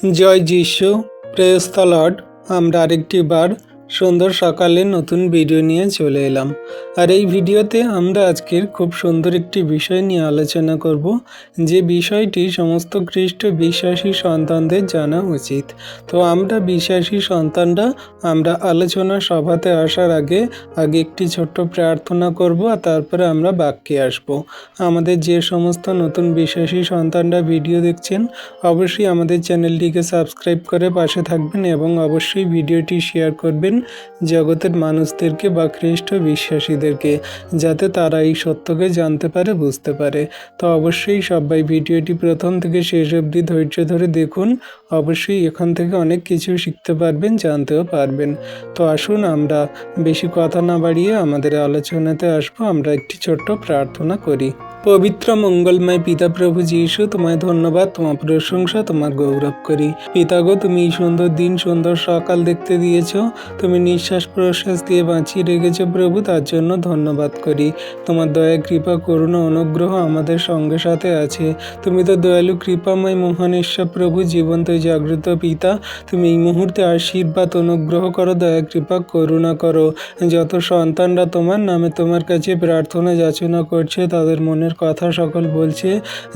जय जिशु praise the Lord. আমরা আরেকটিবার সুন্দর সকালে নতুন ভিডিও নিয়ে চলে এলাম। আর এই ভিডিওতে আমরা আজকের খুব সুন্দর একটি বিষয় নিয়ে আলোচনা করব, যে বিষয়টি সমস্ত খ্রিস্ট বিশ্বাসী সন্তানদের জানা উচিত। তো আমরা বিশ্বাসী সন্তানরা আমরা আলোচনা সভাতে আসার আগে একটি ছোট্ট প্রার্থনা করব, আর তারপরে আমরা বাক্যে আসব। আমাদের যে সমস্ত নতুন বিশ্বাসী সন্তানরা ভিডিও দেখছেন, অবশ্যই আমাদের চ্যানেলটিকে সাবস্ক্রাইব করে পাশে থাকবেন এবং অবশ্যই ভিডিওটি শেয়ার করবেন জগতের মানুষদেরকে বা খ্রিস্ট বিশ্বাসীদেরকে, যাতে তারা এই সত্যকে জানতে পারে, বুঝতে পারে। তো অবশ্যই সবাই ভিডিওটি প্রথম থেকে শেষ অবধি ধৈর্য ধরে দেখুন। অবশ্যই এখান থেকে অনেক কিছু শিখতে পারবেন, জানতেও পারবেন। তো আসুন আমরা বেশি কথা না বাড়িয়ে আমাদের আলোচনাতে আসবো। আমরা একটি ছোট্ট প্রার্থনা করি। পবিত্র মঙ্গলময় পিতা প্রভু যীশু, তোমায় ধন্যবাদ, তোমার প্রশংসা, তোমার গৌরব করি। পিতা গো, তুমি এই সুন্দর দিন, সুন্দর সকাল দেখতে দিয়েছো, তুমি নিঃশ্বাস প্রশ্বাস দিয়ে বাঁচিয়ে রেখেছো প্রভু, তার জন্য ধন্যবাদ করি। তোমার দয়া, কৃপা, করুণা, অনুগ্রহ আমাদের সঙ্গে সাথে আছে। তুমি তো দয়ালু, কৃপাময়, মহান ঈশ্বর প্রভু, জীবন্ত জাগ্রত পিতা। তুমি এই মুহূর্তে আশীর্বাদ, অনুগ্রহ করো, দয়া, কৃপা, করুণা করো। যত সন্তানরা তোমার নামে তোমার কাছে প্রার্থনা যাচনা করছে, তাদের মনের কথা সকল বলছে,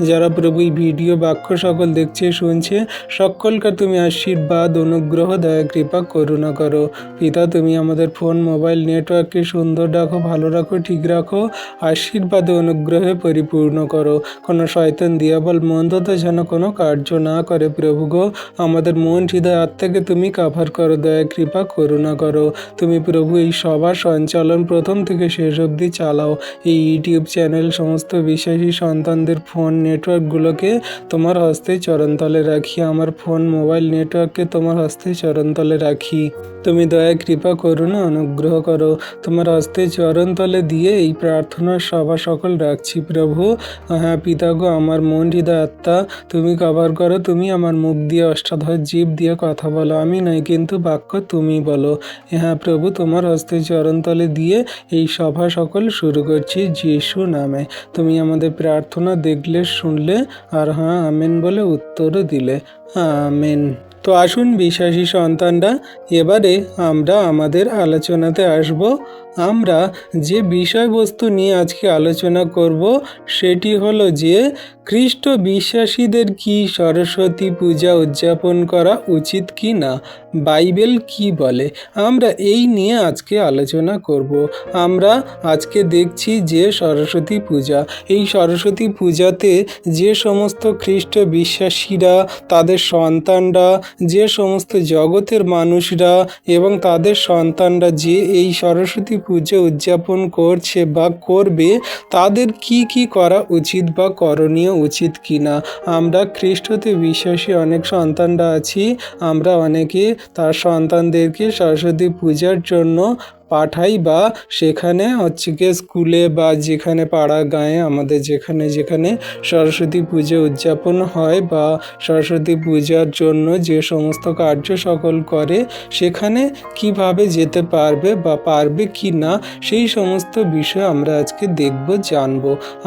যারা প্রভু এই ভিডিও বাক্য সকল দেখছে, শুনছে, সকলকে তুমি আশীর্বাদ, অনুগ্রহ, দয়া, কৃপা, করুণা করো। পিতা, তুমি আমাদের ফোন, মোবাইল নেটওয়ার্ককে সুন্দর রাখো, ভালো রাখো, ঠিক রাখো, আশীর্বাদ, অনুগ্রহে পরিপূর্ণ করো। কোনো শয়তান, দিয়াবল, মন্দতা যেন কোনো কার্য না করে প্রভু গো। আমাদের মন, হৃদয়, আত্মাকে তুমি কাভার করো, দয়া, কৃপা, করুণা করো। তুমি প্রভু এই সবার সঞ্চালন প্রথম থেকে শেষ অবধি চালাও। এই ইউটিউব চ্যানেল, সমস্ত বিশ্বাসী সন্তানদের ফোন নেটওয়ার্কগুলোকে তোমার হস্তে চরণতলে রাখি। আমার ফোন, মোবাইল নেটওয়ার্ককে তোমার হস্তে চরণতলে রাখি। তুমি দয়া, কৃপা, করুণা, অনুগ্রহ করো। তোমার হস্তে চরণতলে দিয়ে এই প্রার্থনার সভা সকল রাখছি প্রভু। হ্যাঁ পিতা গো, আমার মন, হৃদয়, আত্মা তুমি কভার করো। তুমি আমার মুখ দিয়ে, অষ্টাদশ জীব দিয়ে কথা বলো, আমি নয় কিন্তু বাক্য তুমি বলো। হ্যাঁ প্রভু, তোমার হস্তে চরণতলে দিয়ে এই সভা সকল শুরু করছি যিশু নামে। তুমি আমাদের প্রার্থনা দেখলে, শুনলে, আর হ্যাঁ আমেন বলে উত্তরও দিলে। আমেন। তো আসুন বিশ্বাসী সন্তানরা, এবারে আমরা আমাদের আলোচনাতে আসব। আমরা যে বিষয়বস্তু নিয়ে আজকে আলোচনা করব সেটি হলো যে খ্রিস্ট বিশ্বাসীদের কি সরস্বতী পূজা উদযাপন করা উচিত কি না, বাইবেল কি বলে, আমরা এই নিয়ে আজকে আলোচনা করব। আমরা আজকে দেখছি যে সরস্বতী পূজা, এই সরস্বতী পূজাতে যে সমস্ত খ্রিস্ট বিশ্বাসীরা, তাদের সন্তানরা, যে সমস্ত জগতের মানুষরা এবং তাদের সন্তানরা যে এই সরস্বতী পুজো উদযাপন করছে বা করবে, তাদের কি কি করা উচিত বা করণীয় উচিত কিনা। আমরা খ্রিস্টতে বিশ্বাসী অনেক সন্তানরা আছি, আমরা অনেকে তার সন্তানদেরকে সরস্বতী পূজার জন্য পাঠাই, বা সেখানে হচ্ছে গিয়ে স্কুলে বা যেখানে পাড়া গাঁয়ে আমাদের যেখানে যেখানে সরস্বতী পুজো উদযাপন হয় বা সরস্বতী পূজার জন্য যে সমস্ত কার্য সকল করে, সেখানে কিভাবে যেতে পারবে বা পারবে কি না, সেই সমস্ত বিষয় আমরা আজকে দেখব, জানব।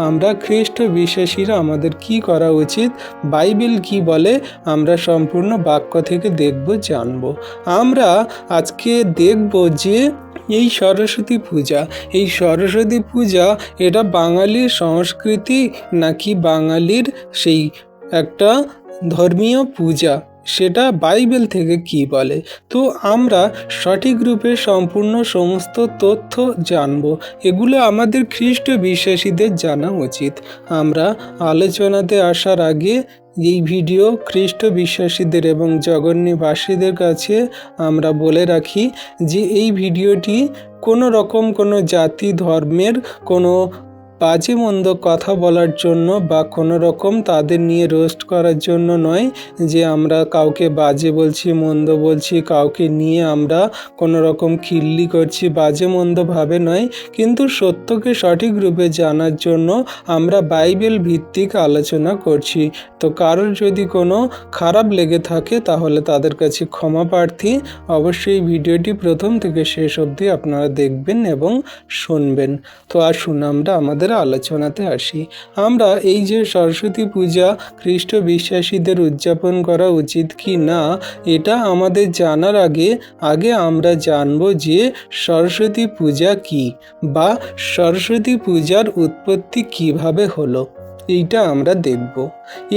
আমরা খ্রিস্ট বিশ্বাসীরা আমাদের কি করা উচিত, বাইবেল কি বলে, আমরা সম্পূর্ণ বাক্য থেকে দেখব, জানব। আমরা আজকে দেখব যে এই সরস্বতী পূজা, এই সরস্বতী পূজা এটা বাঙালির সংস্কৃতি নাকি বাঙালির সেই একটা ধর্মীয় পূজা, সেটা বাইবেল থেকে কি বলে। তো আমরা সঠিক রূপে সম্পূর্ণ সমস্ত তথ্য জানব। এগুলো আমাদের খ্রিস্ট বিশ্বাসীদের জানা উচিত। আমরা আলোচনাতে আসার আগে এই ভিডিও খ্রিস্ট বিশ্বাসীদের এবং জগন্নাথবাসীদের কাছে আমরা বলে রাখি যে এই ভিডিওটি কোনো রকম কোনো জাতি ধর্মের কোনো বাজে মন্দ কথা বলার জন্য বা কোনো রকম তাদের নিয়ে রোস্ট করার জন্য নয়, যে আমরা কাউকে বাজে বলছি, মন্দ বলছি, কাউকে নিয়ে আমরা কোনো রকম খিল্লি করছি, বাজে মন্দভাবে নয়, কিন্তু সত্যকে সঠিক রূপে জানার জন্য আমরা বাইবেল ভিত্তিক আলোচনা করছি। তো কারোর যদি কোনো খারাপ লেগে থাকে তাহলে তাদের কাছে ক্ষমা প্রার্থী। অবশ্যই ভিডিওটি প্রথম থেকে শেষ অবধি আপনারা দেখবেন এবং শুনবেন। তো আসুন আমরা আমাদের আলোচনাতে আসি। আমরা এই যে সরস্বতী পূজা খ্রিস্ট বিশ্বাসীদের উদযাপন করা উচিত কি না, এটা আমাদের জানার আগে আমরা জানব যে সরস্বতী পূজা কি, বা সরস্বতী পূজার উৎপত্তি কিভাবে হলো, এইটা আমরা দেখব।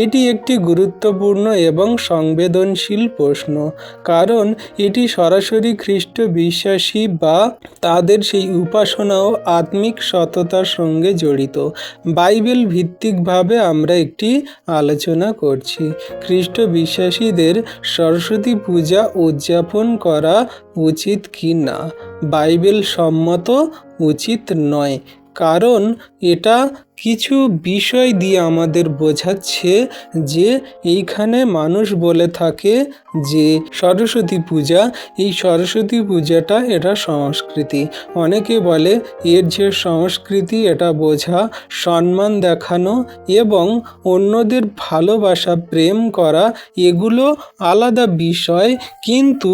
এটি একটি গুরুত্বপূর্ণ এবং সংবেদনশীল প্রশ্ন, কারণ এটি সরাসরি খ্রিস্ট বিশ্বাসী বা তাদের সেই উপাসনা ও আত্মিক সততার সঙ্গে জড়িত। বাইবেল ভিত্তিকভাবে আমরা একটি আলোচনা করছি। খ্রিস্ট বিশ্বাসীদের সরস্বতী পূজা উদযাপন করা উচিত কি না। বাইবেল সম্মত উচিত নয়, কারণ এটা কিছু বিষয় দিয়ে আমাদের বোঝাচ্ছে যে এইখানে মানুষ বলে থাকে যে সরস্বতী পূজা, এই সরস্বতী পূজাটা এটা সংস্কৃতি। অনেকে বলে এর যে সংস্কৃতি এটা বোঝা, সম্মান দেখানো এবং অন্যদের ভালোবাসা, প্রেম করা, এগুলো আলাদা বিষয়। কিন্তু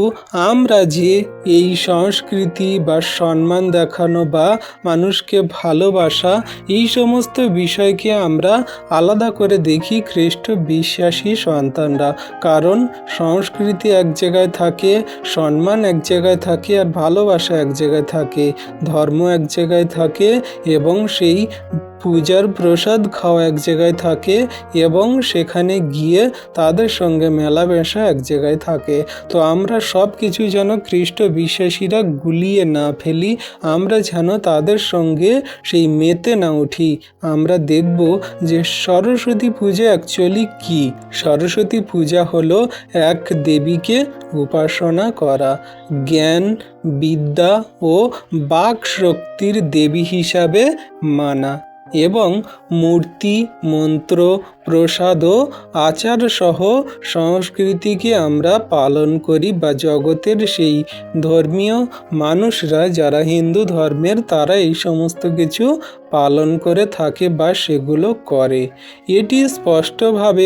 আমরা যে এই সংস্কৃতি বা সম্মান দেখানো বা মানুষকে ভালোবাসা, এই সমস্ত বিষয়কে আমরা আলাদা করে দেখি খ্রিস্ট বিশ্বাসী সন্তানরা। কারণ সংস্কৃতি এক জায়গায় থাকে, সম্মান এক জায়গায় থাকে, আর ভালোবাসা এক জায়গায় থাকে, ধর্ম এক জায়গায় থাকে, এবং সেই পূজার প্রসাদ খাওয়া এক জায়গায় থাকে, এবং সেখানে গিয়ে তাদের সঙ্গে মেলামেশা এক জায়গায় থাকে। তো আমরা সব কিছু যেন খ্রিস্ট বিশ্বাসীরা গুলিয়ে না ফেলি, আমরা যেন তাদের সঙ্গে সেই মেতে না উঠি। আমরা দেখব যে সরস্বতী পূজা অ্যাকচুয়ালি কি। সরস্বতী পূজা হলো এক দেবীকে উপাসনা করা, জ্ঞান, বিদ্যা ও বাক শক্তির দেবী হিসাবে মানা, এবং মূর্তি, মন্ত্র, প্রসাদ ও আচার সহ সংস্কৃতিকে আমরা পালন করি, বা জগতের সেই ধর্মীয় মানুষরা যারা হিন্দু ধর্মের, তারা এই সমস্ত কিছু পালন করে থাকে বা সেগুলো করে। এটি স্পষ্টভাবে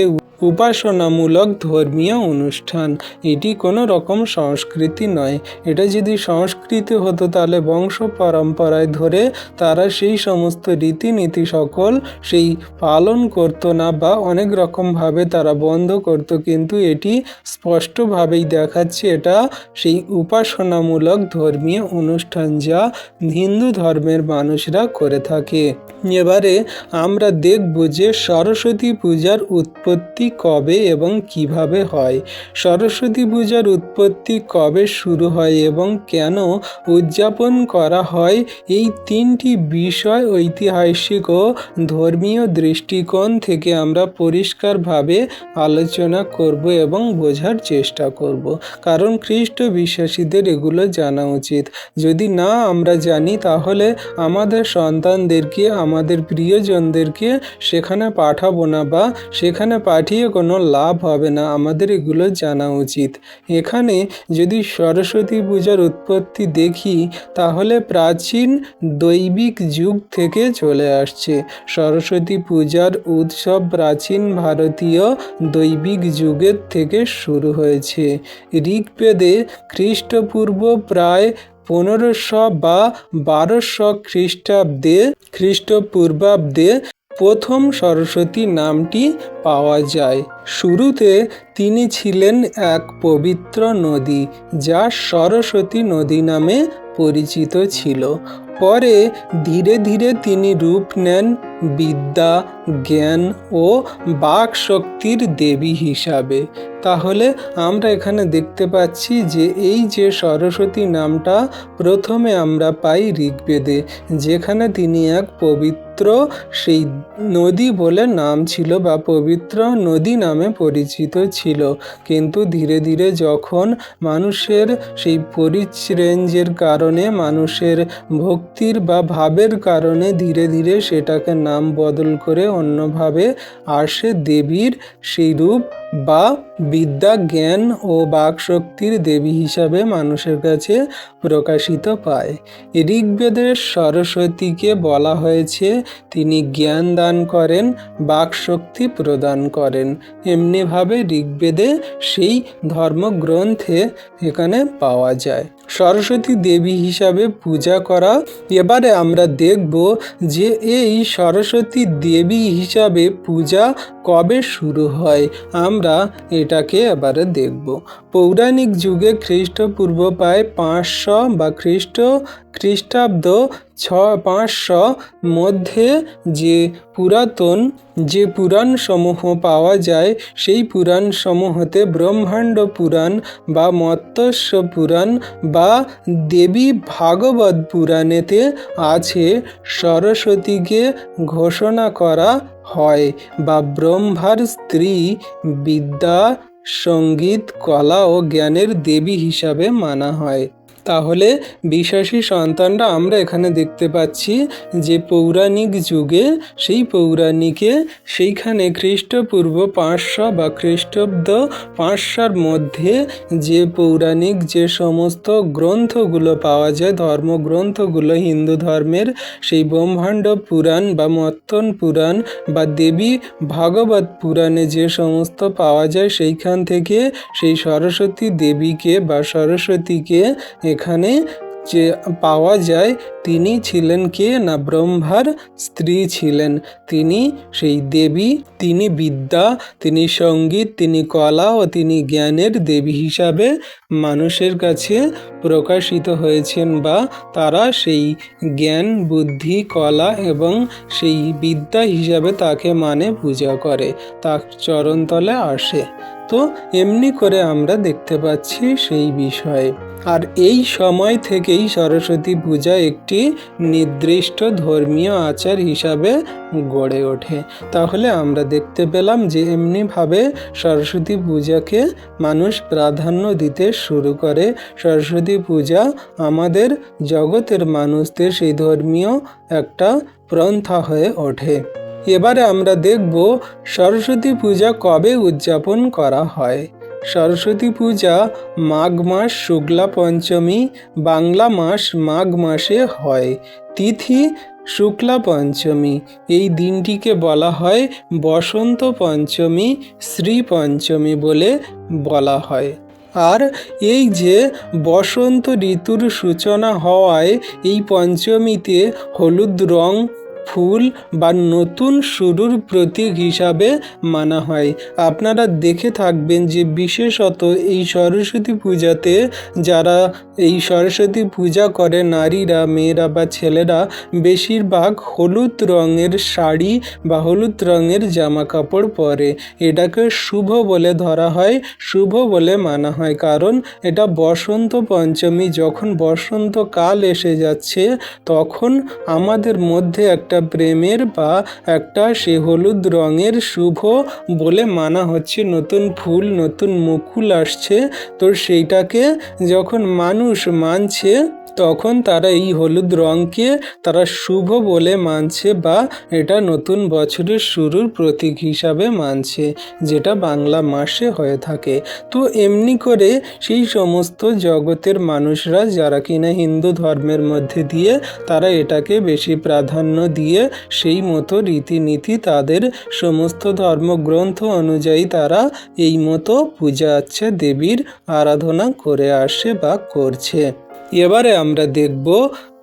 উপাসনামূলক ধর্মীয় অনুষ্ঠান, এটি কোনো রকম সংস্কৃতি নয়। এটা যদি সংস্কৃতি হতো তাহলে বংশ পরম্পরায় ধরে তারা সেই সমস্ত রীতিনীতি সকল সেই পালন করতো না, বা অনেক রকমভাবে তারা বন্ধ করত। কিন্তু এটি স্পষ্টভাবেই দেখাচ্ছে এটা সেই উপাসনামূলক ধর্মীয় অনুষ্ঠান যা হিন্দু ধর্মের মানুষরা করে থাকে। এবারে আমরা দেখব যে সরস্বতী পূজার উৎপত্তি কবে এবং কিভাবে হয়। সরস্বতী পূজার উৎপত্তি কবে শুরু হয় এবং কেন উদযাপন করা হয়, এই তিনটি বিষয় ঐতিহাসিক ও ধর্মীয় দৃষ্টিকোণ থেকে আমরা পরিষ্কারভাবে আলোচনা করব এবং বোঝার চেষ্টা করব, কারণ খ্রিস্ট বিশ্বাসীদের এগুলো জানা উচিত। যদি না আমরা জানি তাহলে আমাদের সন্তানদেরকে, আমাদের প্রিয়জনদেরকে সেখানে পাঠাবো না, বা সেখানে পাঠিয়ে কোনো লাভ হবে না। আমাদের এগুলো জানা উচিত। এখানে যদি সরস্বতী পূজার উৎপত্তি দেখি তাহলে প্রাচীন দৈবিক যুগ থেকে চলে আসছে। সরস্বতী পূজার উৎসব প্রাচীন ভারতীয় দৈবিক যুগের থেকে শুরু হয়েছে। ঋগ্বেদে খ্রিস্টপূর্ব প্রায় 1500 বা 1200 খ্রিস্টপূর্বাব্দে প্রথম সরস্বতী নামটি পাওয়া যায়। শুরুতে তিনি ছিলেন এক পবিত্র নদী যা সরস্বতী নদী নামে পরিচিত ছিল। পরে ধীরে ধীরে তিনি রূপ নেন বিদ্যা, জ্ঞান ও বাক শক্তির দেবী হিসাবে। তাহলে আমরা এখানে দেখতে পাচ্ছি যে এই যে সরস্বতী নামটা প্রথমে আমরা পাই ঋগ্বেদে, যেখানে তিনি এক পবিত্র সেই নদী বলে নাম ছিল, বা পবিত্র নদী নামে পরিচিত ছিল। কিন্তু ধীরে ধীরে যখন মানুষের সেই পরিরেঞ্জের কারণে, মানুষের ভক্তির বা ভাবের কারণে ধীরে ধীরে সেটাকে নাম বদল করে অন্যভাবে আসে দেবীর সেই রূপ, বা বিদ্যা, জ্ঞান ও বাকশক্তির দেবী হিসাবে মানুষের কাছে প্রকাশিত পায়। ঋগ্বেদের সরস্বতীকে বলা হয়েছে তিনি জ্ঞান দান করেন, বাকশক্তি প্রদান করেন। এমনিভাবে ঋগ্বেদে সেই ধর্মগ্রন্থে এখানে পাওয়া যায়। সরস্বতী দেবী হিসাবে পূজা করা। এবারে আমরা দেখব যে এই সরস্বতী দেবী হিসাবে পূজা কবে শুরু হয়, আমরা এটাকে এবারে দেখব। পৌরাণিক যুগে খ্রিস্টপূর্ব প্রায় 500 বা খ্রিস্টাব্দ 500 মধ্যে যে পুরাণসমূহ পাওয়া যায়, সেই পুরাণসমূহতে ব্রহ্মাণ্ড পুরাণ বা মর্ত্যস্য পুরাণ বা দেবী ভাগবত পুরাণেতে আছে সরস্বতীকে ঘোষণা করা হয় বা ব্রহ্মার স্ত্রী, বিদ্যা, সঙ্গীত, কলা ও জ্ঞানের দেবী হিসাবে মানা হয়। তাহলে বিশ্বাসী সন্তানরা আমরা এখানে দেখতে পাচ্ছি যে পৌরাণিক যুগে সেইখানে খ্রিস্টপূর্ব 500 বা খ্রিস্টাব্দ 500 মধ্যে যে পৌরাণিক যে সমস্ত গ্রন্থগুলো পাওয়া যায়, ধর্মগ্রন্থগুলো হিন্দু ধর্মের, সেই ব্রহ্মাণ্ড পুরাণ বা মর্তন পুরাণ বা দেবী ভাগবত পুরাণে যে সমস্ত পাওয়া যায়, সেইখান থেকে সেই সরস্বতী দেবীকে বা সরস্বতীকে এখানে যে পাওয়া যায়, তিনি ছিলেন কে না ব্রহ্মার স্ত্রী ছিলেন। তিনি সেই দেবী, তিনি বিদ্যা, তিনি সঙ্গীত, তিনি কলা ও তিনি জ্ঞানের দেবী হিসাবে মানুষের কাছে প্রকাশিত হয়েছেন বা তারা সেই জ্ঞান, বুদ্ধি, কলা এবং সেই বিদ্যা হিসাবে তাকে পূজা করে, তার চরণতলে আসে। তো এমনি করে আমরা দেখতে পাচ্ছি সেই বিষয়ে। আর এই সময় থেকেই সরস্বতী পূজা একটি নির্দিষ্ট ধর্মীয় আচার হিসাবে গড়ে ওঠে। তাহলে আমরা দেখতে পেলাম যে এমনিভাবে সরস্বতী পূজাকে মানুষ প্রাধান্য দিতে শুরু করে। সরস্বতী পূজা আমাদের জগতের মানুষদের সেই ধর্মীয় একটা প্রথা হয়ে ওঠে। এবারে আমরা দেখব সরস্বতী পূজা কবে উদযাপন করা হয়। সরস্বতী পূজা মাঘ মাস শুক্লা পঞ্চমী, বাংলা মাস মাঘ মাসে হয়। তিথি শুক্লা পঞ্চমী। এই দিনটিকে বলা হয় বসন্ত পঞ্চমী, শ্রী পঞ্চমী বলে বলা হয়। আর এই যে বসন্ত ঋতুর সূচনা হওয়ায় এই পঞ্চমীতে হলুদ রং, ফুল বা নতুন শুরুর প্রতীক হিসাবে মানা হয়। আপনারা দেখে থাকবেন যে বিশেষত এই সরস্বতী পূজাতে যারা এই সরস্বতী পূজা করে, নারীরা, মেয়েরা বা ছেলেরা বেশিরভাগ হলুদ রঙের শাড়ি বা হলুদ রঙের জামা কাপড় পরে। এটাকে শুভ বলে ধরা হয়, শুভ বলে মানা হয়, কারণ এটা বসন্ত পঞ্চমী। যখন বসন্তকাল এসে যাচ্ছে, তখন আমাদের মধ্যে একটা প্রেমের বা একটা সে হলুদ রঙের শুভ বলে মানা হচ্ছে। নতুন ফুল, নতুন মুকুল আসছে, তো সেইটাকে যখন মানুষ মানছে, তখন তারা এই হলুদ রঙকে তারা শুভ বলে মানছে বা এটা নতুন বছরের শুরুর প্রতীক হিসাবে মানছে, যেটা বাংলা মাসে হয়ে থাকে। তো এমনি করে সেই সমস্ত জগতের মানুষরা যারা কিনা হিন্দু ধর্মের মধ্যে দিয়ে তারা এটাকে বেশি প্রাধান্য দিয়ে সেই মতো রীতিনীতি তাদের সমস্ত ধর্মগ্রন্থ অনুযায়ী তারা এই মতো পূজা আচ্ছা দেবীর আরাধনা করে আসে বা করছে। এবারে আমরা দেখব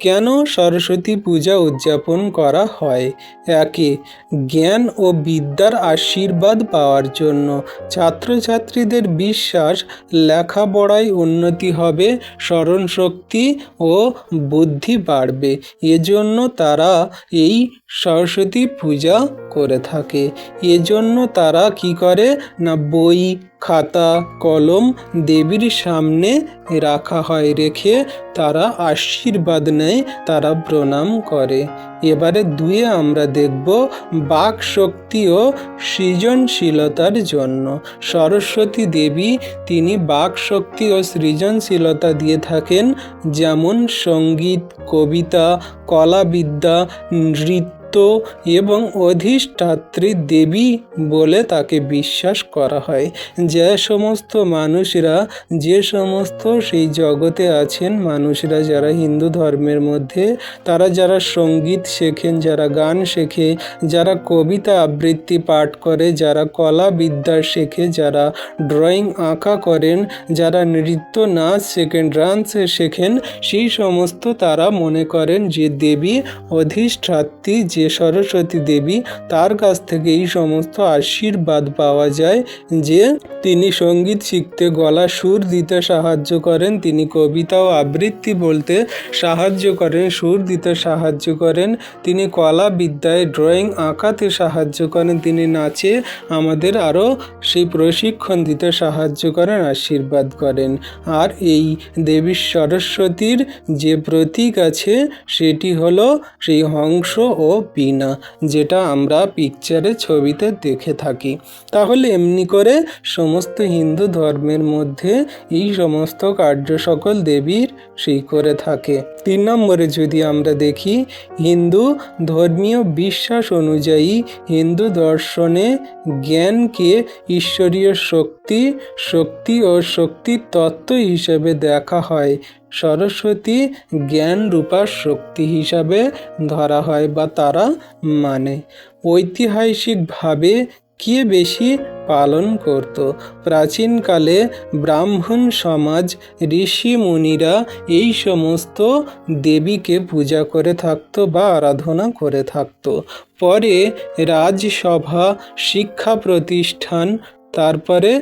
কেন সরস্বতী পূজা উদযাপন করা হয়। একে, জ্ঞান ও বিদ্যার আশীর্বাদ পাওয়ার জন্য। ছাত্রছাত্রীদের বিশ্বাস লেখাপড়ায় উন্নতি হবে, স্মরণশক্তি ও বুদ্ধি বাড়বে, এজন্য তারা এই সরস্বতী পূজা করে থাকে। এজন্য তারা কি করে না বই, খাতা, কলম দেবীর সামনে রাখা হয়, রেখে তারা আশীর্বাদ নেয়, তারা প্রণাম করে। এবারে 2 আমরা দেখব বাক শক্তি ও সৃজনশীলতার জন্য। সরস্বতী দেবী তিনি বাক শক্তি ও সৃজনশীলতা দিয়ে থাকেন, যেমন সঙ্গীত, কবিতা, কলাবিদ্যা, নৃত্য, এবং অধিষ্ঠাত্রী দেবী বলে তাকে বিশ্বাস করা হয়। যে সমস্ত মানুষরা যে সমস্ত সেই জগতে আছেন মানুষরা যারা হিন্দু ধর্মের মধ্যে, তারা যারা সঙ্গীত শেখেন, যারা গান শেখে, যারা কবিতা আবৃত্তি পাঠ করে, যারা কলা বিদ্যা শেখে, যারা ড্রয়িং আঁকা করেন, যারা নৃত্য নাচ শেখেন, ডান্স শেখেন, সেই সমস্ত তারা মনে করেন যে দেবী অধিষ্ঠাত্রী যে সরস্বতী দেবী, তার কাছ থেকে এই সমস্ত আশীর্বাদ পাওয়া যায় যে তিনি সঙ্গীত শিখতে গলা সুর দিতে সাহায্য করেন, তিনি কবিতা ও আবৃত্তি বলতে সাহায্য করেন, সুর দিতে সাহায্য করেন, তিনি কলা বিদ্যায় ড্রয়িং আঁকাতে সাহায্য করেন, তিনি নাচে আমাদের আরও সেই প্রশিক্ষণ দিতে সাহায্য করেন, আশীর্বাদ করেন। আর এই দেবী সরস্বতীর যে প্রতীক আছে সেটি হলো সেই হংস ও বীণা, যেটা আমরা পিকচারে ছবিতে দেখে থাকি। তাহলে এমনি করে সমস্ত হিন্দু ধর্মের মধ্যে এই সমস্ত কার্য সকল দেবীর সেই করে থাকে। 3 নম্বরে যদি আমরা দেখি, হিন্দু ধর্মীয় বিশ্বাস অনুযায়ী হিন্দু দর্শনে জ্ঞানকে ঈশ্বরীয় শক্তি ও শক্তির তত্ত্ব হিসেবে দেখা হয়। সরস্বতী জ্ঞান রূপা শক্তি হিসাবে ধরা হয় বা তারা মানে। ঐতিহাসিকভাবে কে বেশি পালন করত? প্রাচীনকালে ব্রাহ্মণ সমাজ, ঋষি মুনিরা এই সমস্ত দেবীকে পূজা করে থাকতো বা আরাধনা করে থাকতো। পরে রাজসভা, শিক্ষা প্রতিষ্ঠান, তারপরে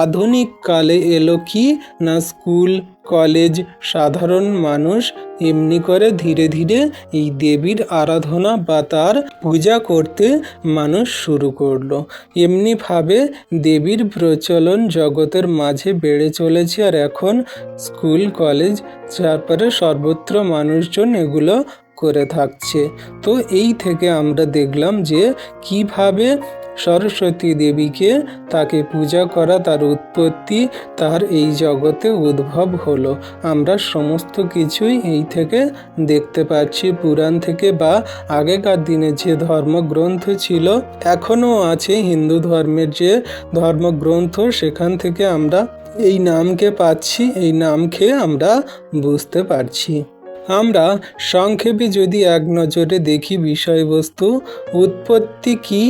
আধুনিক কালে এলো কি না স্কুল, কলেজ, সাধারণ মানুষ এমনি করে ধীরে ধীরে এই দেবীর আরাধনা বা তার পূজা করতে মানুষ শুরু করলো। এমনিভাবে দেবীর প্রচলন জগতের মাঝে বেড়ে চলেছে। আর এখন স্কুল, কলেজ, তারপরে সর্বত্র মানুষজন এগুলো করে থাকছে। তো এই থেকে আমরা দেখলাম যে কিভাবে সরস্বতী দেবীকে, তাকে পূজা করা, তার উৎপত্তি, তার এই জগতে উদ্ভব হলো। আমরা সমস্ত কিছুই এই থেকে দেখতে পাচ্ছি পুরাণ থেকে বা আগেকার দিনে যে ধর্মগ্রন্থ ছিল, এখনও আছে হিন্দু ধর্মের যে ধর্মগ্রন্থ, সেখান থেকে আমরা এই নামকে পাচ্ছি, এই নাম খেয়ে আমরা বুঝতে পারছি। আমরা সংক্ষেপে যদি এক নজরে দেখি বিষয়বস্তু, উৎপত্তি কি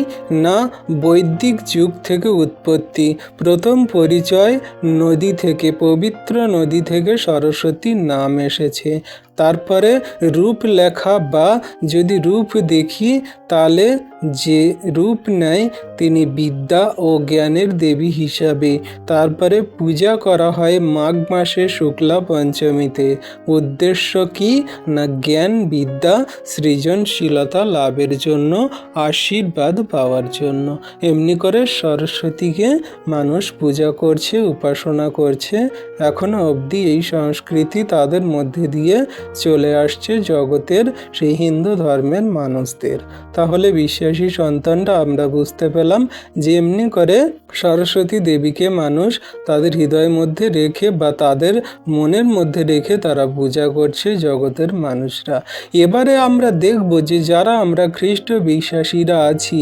না বৈদিক যুগ থেকে উৎপত্তি। প্রথম পরিচয় নদী থেকে, পবিত্র নদী থেকে সরস্বতীর নাম এসেছে। তারপরে রূপ লেখা বা যদি রূপ দেখি তাহলে যে রূপ নেয় তিনি বিদ্যা ও জ্ঞানের দেবী হিসাবে। তারপরে পূজা করা হয় মাঘ মাসে শুক্লা পঞ্চমীতে। উদ্দেশ্য কি না জ্ঞান, বিদ্যা, সৃজনশীলতা লাভের জন্য, আশীর্বাদ পাওয়ার জন্য। এমনি করে সরস্বতীকে মানুষ পূজা করছে, উপাসনা করছে। এখনো অবধি এই সংস্কৃতি তাদের মধ্যে দিয়ে চলে আসছে জগতের সেই হিন্দু ধর্মের মানুষদের। তাহলে বিশ্বাসী সন্তানরা আমরা বুঝতে পেলাম যে এমনি করে সরস্বতী দেবীকে মানুষ তাদের হৃদয়ের মধ্যে রেখে বা তাদের মনের মধ্যে রেখে তারা পূজা করছে জগতের মানুষরা। এবারে আমরা দেখব যে যারা আমরা খ্রিস্ট বিশ্বাসীরা আছি,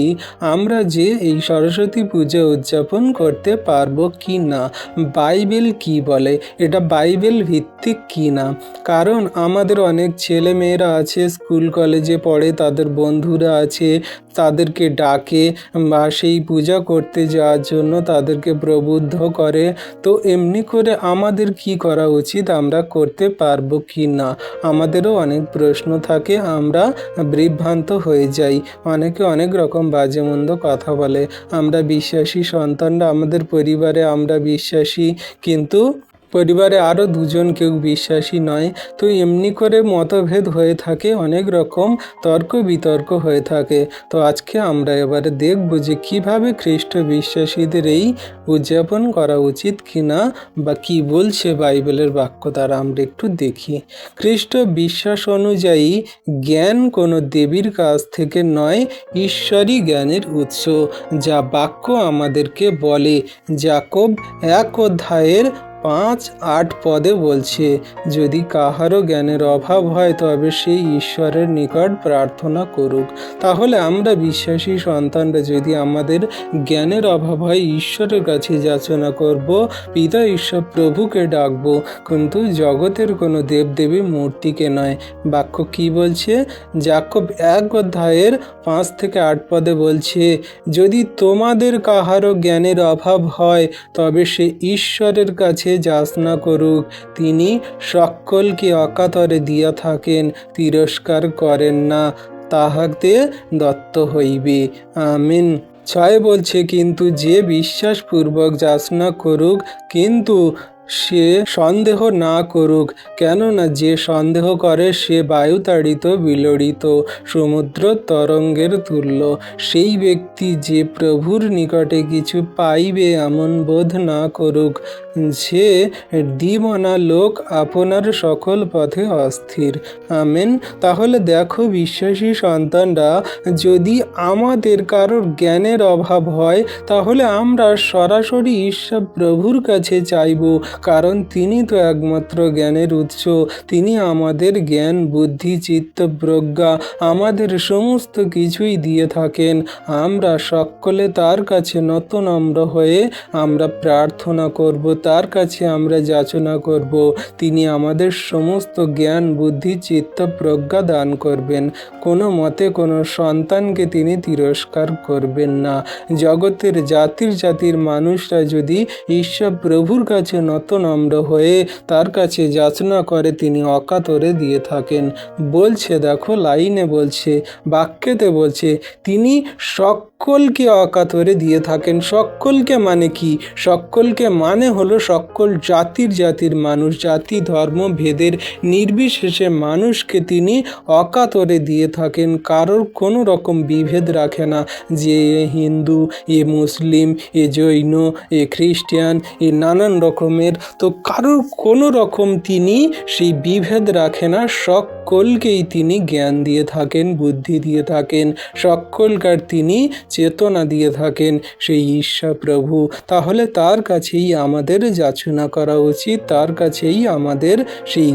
আমরা যে এই সরস্বতী পূজা উদযাপন করতে পারবো কি না, বাইবেল কি বলে, এটা বাইবেল ভিত্তিক কি না। কারণ আমাদের অনেক ছেলে মেয়েরা আছে স্কুল কলেজে পড়ে, তাদের বন্ধুরা আছে, তাদেরকে ডাকে বা সেই পূজা করতে যাওয়ার জন্য তাদেরকে প্রবুদ্ধ করে। তো এমনি করে আমাদের কি করা উচিত, আমরা করতে পারবো কি না, আমাদেরও অনেক প্রশ্ন থাকে, আমরা বিভ্রান্ত হয়ে যাই, অনেকে অনেক রকম বাজে মন্দ কথা বলে। আমরা বিশ্বাসী সন্তানরা, আমাদের পরিবারে আমরা বিশ্বাসী, কিন্তু পরিবারে আরও দুজন কেউ বিশ্বাসী নয়। তো এমনি করে মতভেদ হয়ে থাকে, অনেক রকম তর্ক বিতর্ক হয়ে থাকে। তো আজকে আমরা এবারে দেখব যে কিভাবে খ্রিস্ট বিশ্বাসীদের এই উদযাপন করা উচিত কিনা বা কি বলছে বাইবেলের বাক্য দ্বারা আমরা একটু দেখি। খ্রিস্ট বিশ্বাস অনুযায়ী জ্ঞান কোনো দেবীর কাছ থেকে নয়, ঈশ্বরই জ্ঞানের উৎস, যা বাক্য আমাদেরকে বলে। যাকব 1 অধ্যায়ের 5-8 পদে বলছে, যদি কাহারও জ্ঞানের অভাব হয় তবে সেই ঈশ্বরের নিকট প্রার্থনা করুক। তাহলে আমরা বিশ্বাসী সন্তানরা যদি আমাদের জ্ঞানের অভাব হয় ঈশ্বরের কাছে যাচনা করব, পিতা ঈশ্বর প্রভুকে ডাকব, কিন্তু জগতের কোনো দেবদেবী মূর্তিকে নয়। বাক্য কি বলছে? যাকব 1:5-8 পদে বলছে, যদি তোমাদের কাহারও জ্ঞানের অভাব হয় তবে সে ঈশ্বরের কাছে যাচনা করুক, তিনি সকলকে অকাতরে দিয়া থাকেন, তিরস্কার করেন না, তাহাতে দত্ত হইবে। আমিন। 6 বলছে, কিন্তু যে বিশ্বাসপূর্বক যাচনা করুক, কিন্তু সে সন্দেহ না করুক, কেননা যে সন্দেহ করে সে বায়ুতাড়িত বিলড়িত সমুদ্র তরঙ্গের তুল্য। সেই ব্যক্তি যে প্রভুর নিকটে কিছু পাইবে এমন বোধ না করুক। যে দ্বিমনা লোক আপনার সকল পথে অস্থির। আমেন। তাহলে দেখো বিশ্বাসী সন্তানরা, যদি আমাদের কারোর জ্ঞানের অভাব হয় তাহলে আমরা সরাসরি ঈশ্বর প্রভুর কাছে চাইব, কারণ তিনি তো একমাত্র জ্ঞানের উৎস। তিনি আমাদের জ্ঞান, বুদ্ধি, চিত্ত, প্রজ্ঞা, আমাদের সমস্ত কিছুই দিয়ে থাকেন। আমরা সকলে তার কাছে নতনম্র হয়ে আমরা প্রার্থনা করব, তার কাছে আমরা যাচনা করব। তিনি আমাদের সমস্ত জ্ঞান, বুদ্ধি, চিত্ত, প্রজ্ঞা দান করবেন। কোনো মতে কোনো সন্তানকে তিনি তিরস্কার করবেন না। জগতের জাতির মানুষরা যদি ঈশ্বর প্রভুর কাছে নতনম্র হয়ে তার কাছে যাচনা করে, তিনি অকাতরে দিয়ে থাকেন। বলছে, দেখো লাইনে বলছে, বাক্যেতে বলছে, তিনি সকলকে অকাতরে দিয়ে থাকেন। সকলকে মানে কি? সকলকে মানে হলো সকল জাতির মানুষ, জাতি ধর্ম ভেদের নির্বিশেষে মানুষকে তিনি অকাতরে দিয়ে থাকেন। কারোর কোনো রকম বিভেদ রাখে না, যে এ হিন্দু, এ মুসলিম, এ জৈন, এ খ্রিস্টান, এ নানান রকমের, তো কারোর কোনো রকম তিনি সেই বিভেদ রাখে না। সকলকেই তিনি জ্ঞান দিয়ে থাকেন, বুদ্ধি দিয়ে থাকেন, সকলকার তিনি চেতনা দিয়ে থাকেন সেই ঈশ্বর প্রভু। তাহলে তার কাছেই আমাদের যাচনা করা উচিত, তার কাছেই আমাদের সেই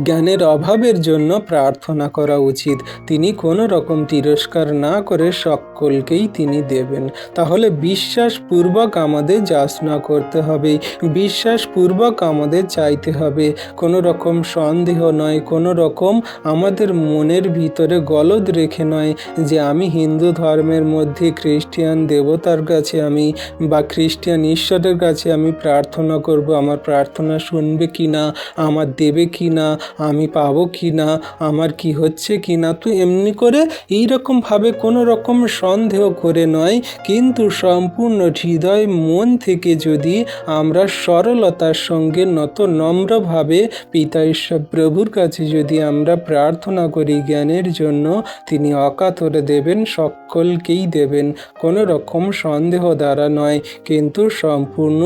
জ্ঞানের অভাবের জন্য প্রার্থনা করা উচিত। তিনি কোনো রকম তিরস্কার না করে সকলকেই তিনি দেবেন। তাহলে বিশ্বাসপূর্বক আমাদের যাচনা করতে হবে, বিশ্বাসপূর্বক আমাদের চাইতে হবে। কোনো রকম সন্দেহ নয়, কোনো রকম আমাদের মনের ভিতরে গলদ রেখে নয় যে আমি হিন্দু ধর্মের মধ্যে খ্রিস্টান দেবতার কাছে আমি বা খ্রিস্টান ঈশ্বরের কাছে আমি প্রার্থনা করব, আমার প্রার্থনা শুনবে কি না, আমার দেবে কি না, আমি পাবো কি না, আমার কি হচ্ছে কি না। তো এমনি করে এইরকমভাবে কোনো রকম সন্দেহ করে নয়, কিন্তু সম্পূর্ণ হৃদয় মন থেকে যদি আমরা সরলতার সঙ্গে নম্রভাবে পিতা ঈশ্বর প্রভুর কাছে যদি আমরা প্রার্থনা করি জ্ঞানের জন্য, তিনি অকাতরে দেবেন, সকলকেই দেবেন। কোনো রকম সন্দেহ দ্বারা নয়, কিন্তু সম্পূর্ণ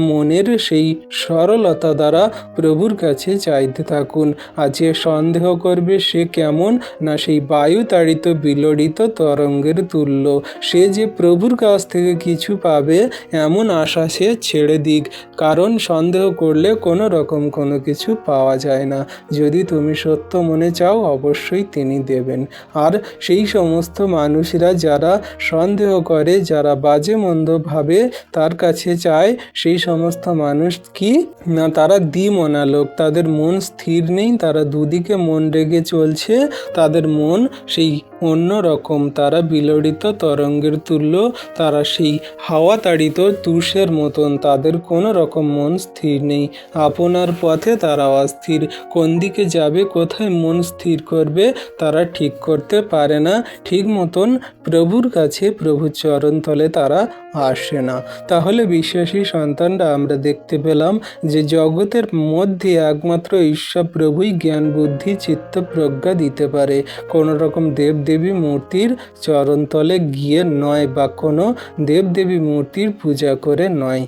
মনের সেই সরলতা দ্বারা প্রভুর কাছে চাইতে থাকুন। আর যে সন্দেহ করবে সে কেমন না, সেই বায়ুতাড়িত বিলড়িত তরঙ্গের তুল্য। সে যে প্রভুর কাছ থেকে কিছু পাবে এমন আশা সে ছেড়ে দিক, কারণ সন্দেহ করলে কোনো রকম কোনো কিছু পাওয়া যায় না। যদি তুমি সত্য মনে চাও অবশ্যই তিনি দেবেন। আর সেই সমস্ত মানুষরা যারা সন্দেহ করে, যারা বাজে মন্দ ভাবে তার কাছে চায়, সেই সমস্ত মানুষ কি না, তারা দ্বিমনা লোক, তাদের মন স্থির নেই, তারা দুদিকে মন রেগে চলছে, তাদের মন সেই অন্য রকম, তারা বিলড়িত তরঙ্গের তুল্য, তারা সেই হাওয়া তাড়িত তুষের মতন, তাদের কোনো রকম মন স্থির নেই। আপনার পথে তারা অস্থির, কোন দিকে যাবে, কোথায় মন স্থির করবে তারা ঠিক করতে পারে না। ঠিক মতন প্রভুর কাছে, প্রভুর চরণতলে তারা আসে না। তাহলে বিশ্বাসী সন্তানরা আমরা দেখতে পেলাম যে জগতের মধ্যে একমাত্র ঈশ্বর প্রভুই জ্ঞান, বুদ্ধি, চিত্ত, প্রজ্ঞা দিতে পারে। কোনো রকম দেবদেবী মূর্তির চরণতলে গিয়ে নয়, বা কোনো দেবদেবী মূর্তির পূজা করে নয়।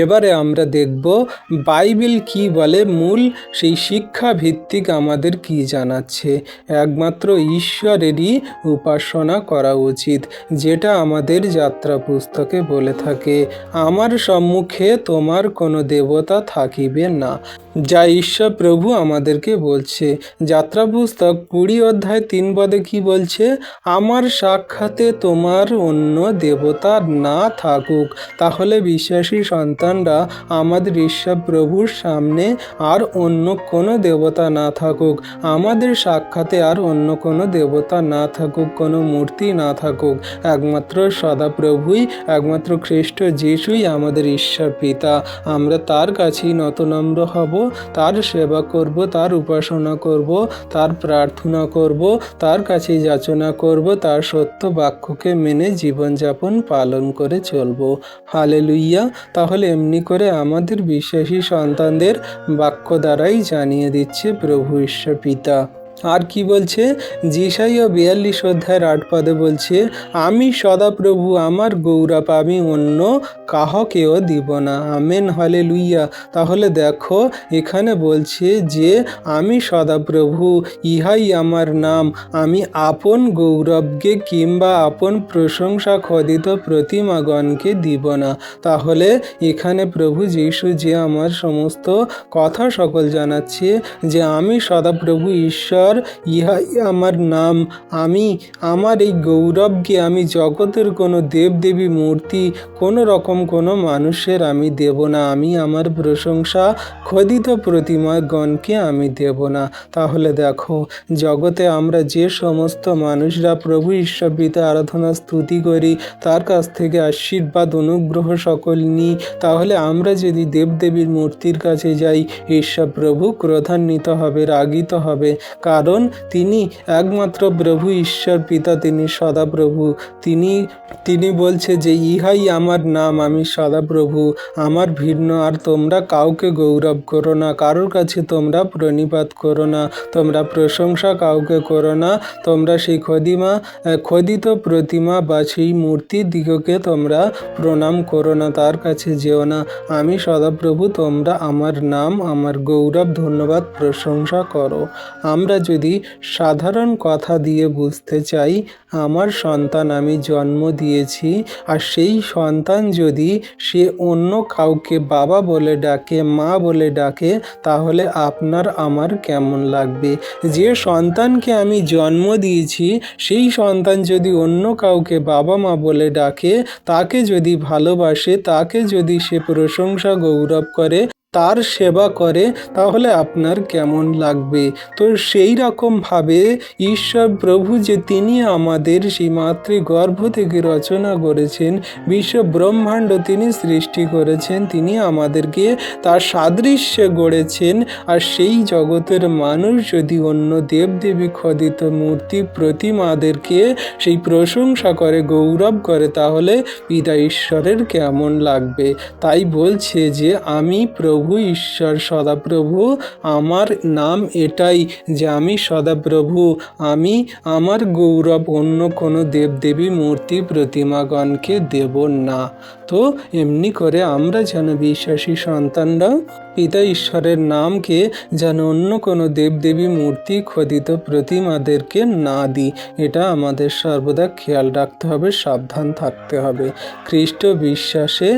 এবারে আমরা দেখব বাইবেল কি বলে, মূল সেই শিক্ষা ভিত্তিক আমাদের কি জানাচ্ছে। একমাত্র ঈশ্বরেরই উপাসনা করা উচিত, যেটা আমাদের যাত্রা পুস্তকে বলে থাকে, আমার সম্মুখে তোমার কোনো দেবতা থাকিবে না, যা ঈশ্বর প্রভু আমাদেরকে বলছে। যাত্রা পুস্তক 20 অধ্যায় 3 পদে কি বলছে? আমার সাক্ষাতে তোমার অন্য দেবতা না থাকুক। তাহলে বিশ্বাসী সন্তানরা আমাদের ঈশ্বর প্রভুর সামনে আর অন্য কোনো দেবতা না থাকুক, আমাদের সাক্ষাতে আর অন্য কোনো দেবতা না থাকুক, কোনো মূর্তি না থাকুক, একমাত্র সদাপ্রভুই, একমাত্র খ্রিস্ট যিশুই আমাদের ঈশ্বর পিতা। আমরা তার কাছেই নতনম্র হব, তার সেবা করব, তার উপাসনা করব, তার প্রার্থনা করব, তার কাছে যাচনা করব, তার সত্য বাক্যকে মেনে জীবনযাপন পালন করে চলব। হালেলুইয়া। তাহলে এমনি করে আমাদের বিশ্বাসী সন্তানদের বাক্য দ্বারাই জানিয়ে দিচ্ছে প্রভু ঈশ্বর পিতা। আর কি বলছে? যেশাইয়া 42 অধ্যায়ের 8 পদে বলছে, আমি সদাপ্রভু, আমার গৌরব আমি অন্য কাহকেও দিব না। Amen, hallelujah. তাহলে দেখো এখানে বলছে যে আমি সদাপ্রভু, ইহাই আমার নাম, আমি আপন গৌরবকে কিংবা আপন প্রশংসা খোদিত প্রতিমাগণকে দিব না। তাহলে এখানে প্রভু যীশু যে আমার সমস্ত কথা সকল জানাচ্ছে যে আমি সদাপ্রভু ঈশ্বর, ইহাই আমার নাম, আমি আমার এই গৌরবকে আমি জগতের কোনো দেবদেবী মূর্তি, কোনো রকম কোনো মানুষের আমি দেব না, আমি আমার প্রশংসা খোদিত প্রতিমাগণকে আমি দেব না। তাহলে দেখো জগতে আমরা যে সমস্ত মানুষরা প্রভু ঈশ্বর পিতা আরাধনা স্তুতি করি, তার কাছ থেকে আশীর্বাদ অনুগ্রহ সকল নিই, তাহলে আমরা যদি দেবদেবীর মূর্তির কাছে যাই, ঈশ্বর প্রভু ক্রোধান্বিত হবে, রাগিত হবে, কারণ তিনি একমাত্র প্রভু ঈশ্বর পিতা, তিনি সদাপ্রভু। তিনি বলছে যে ইহাই আমার নাম, আমি সদাপ্রভু, আমার ভিন্ন আর তোমরা কাউকে গৌরব করো না, কারোর কাছে তোমরা প্রণিপাত করো না, তোমরা প্রশংসা কাউকে করো না, তোমরা সেই খোদিত প্রতিমা বা সেই মূর্তির দিগকে তোমরা প্রণাম করো না, তার কাছে যেও না। আমি সদাপ্রভু, তোমরা আমার নাম, আমার গৌরব, ধন্যবাদ, প্রশংসা করো। আমরা যদি সাধারণ কথা দিয়ে বুঝতে চাই, আমার সন্তান আমি জন্ম দিয়েছি, আর সেই সন্তান যদি সে অন্য কাউকে বাবা বলে ডাকে, মা বলে ডাকে, তাহলে আপনার আমার কেমন লাগবে? যে সন্তানকে আমি জন্ম দিয়েছি সেই সন্তান যদি অন্য কাউকে বাবা মা বলে ডাকে, তাকে যদি ভালোবাসে, তাকে যদি সে প্রশংসা গৌরব করে, তার সেবা করে, তাহলে আপনার কেমন লাগবে? তো সেই রকমভাবে ঈশ্বর প্রভু যে তিনি আমাদের সেই মাতৃগর্ভ থেকে রচনা করেছেন, বিশ্ব ব্রহ্মাণ্ড তিনি সৃষ্টি করেছেন, তিনি আমাদেরকে তার সাদৃশ্যে গড়েছেন, আর সেই জগতের মানুষ যদি অন্য দেবদেবী খোদিত মূর্তি প্রতিমাদেরকে সেই প্রশংসা করে, গৌরব করে, তাহলে পিতা ঈশ্বরের কেমন লাগবে? তাই বলছে যে আমি প্রভু ঈশ্বর সদাপ্রভু, আমার নাম এটাই যে আমি সদাপ্রভু, আমি আমার গৌরব অন্য কোনো দেবদেবী মূর্তি প্রতিমাগণকে দেব না। তো এমনি করে আমরা যেন বিশ্বাসী সন্তানরা পিতা ঈশ্বরের নামকে যেন অন্য কোনো দেবদেবী মূর্তি খোদিত প্রতিমাদেরকে না দিই, এটা আমাদের সর্বদা খেয়াল রাখতে হবে, সাবধান থাকতে হবে। খ্রিস্ট বিশ্বাসে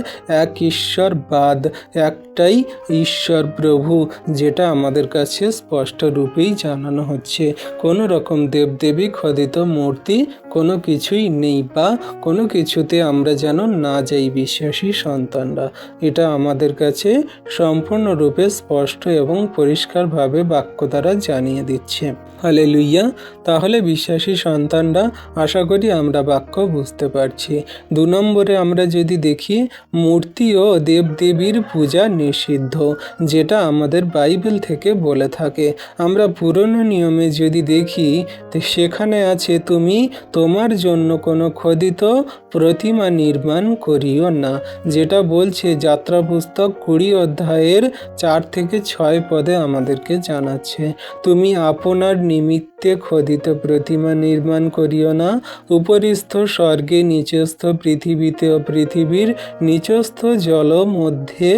এক ঈশ্বরবাদ, একটাই ঈশ্বর প্রভু, যেটা আমাদের কাছে স্পষ্ট রূপেই জানানো হচ্ছে। কোনো রকম দেবদেবী খোদিত মূর্তি কোনো কিছুই নেই, বা কোনো কিছুতে আমরা যেন না যাই বিশ্বাসী সন্তানরা। এটা আমাদের কাছে সম্পূর্ণরূপে স্পষ্ট এবং পরিষ্কারভাবে বাক্য দ্বারা জানিয়ে দিচ্ছে। হালেলুইয়া। তাহলে বিশ্বাসী সন্তানরা আশা করি আমরা বাক্য বুঝতে পারছি। 2 নম্বরে আমরা যদি দেখি, মূর্তি ও দেবদেবীর পূজা নিষিদ্ধ, যেটা আমাদের বাইবেল থেকে বলে থাকে। আমরা পুরনো নিয়মে যদি দেখি, তো সেখানে আছে, তুমি তোমার জন্য কোনো খোদিত প্রতিমা নির্মাণ করিও না, যেটা বলছে যাত্রা পুস্তক 20 অধ্যায়ের 4 থেকে 6 পদে আমাদেরকে জানাচ্ছে, তুমি আপনার নিমিত্তে খোদিত প্রতিমা নির্মাণ করিও না, উপরিস্থ স্বর্গে নিচস্থ পৃথিবীতে ও পৃথিবীর নিচস্থ জল মধ্যে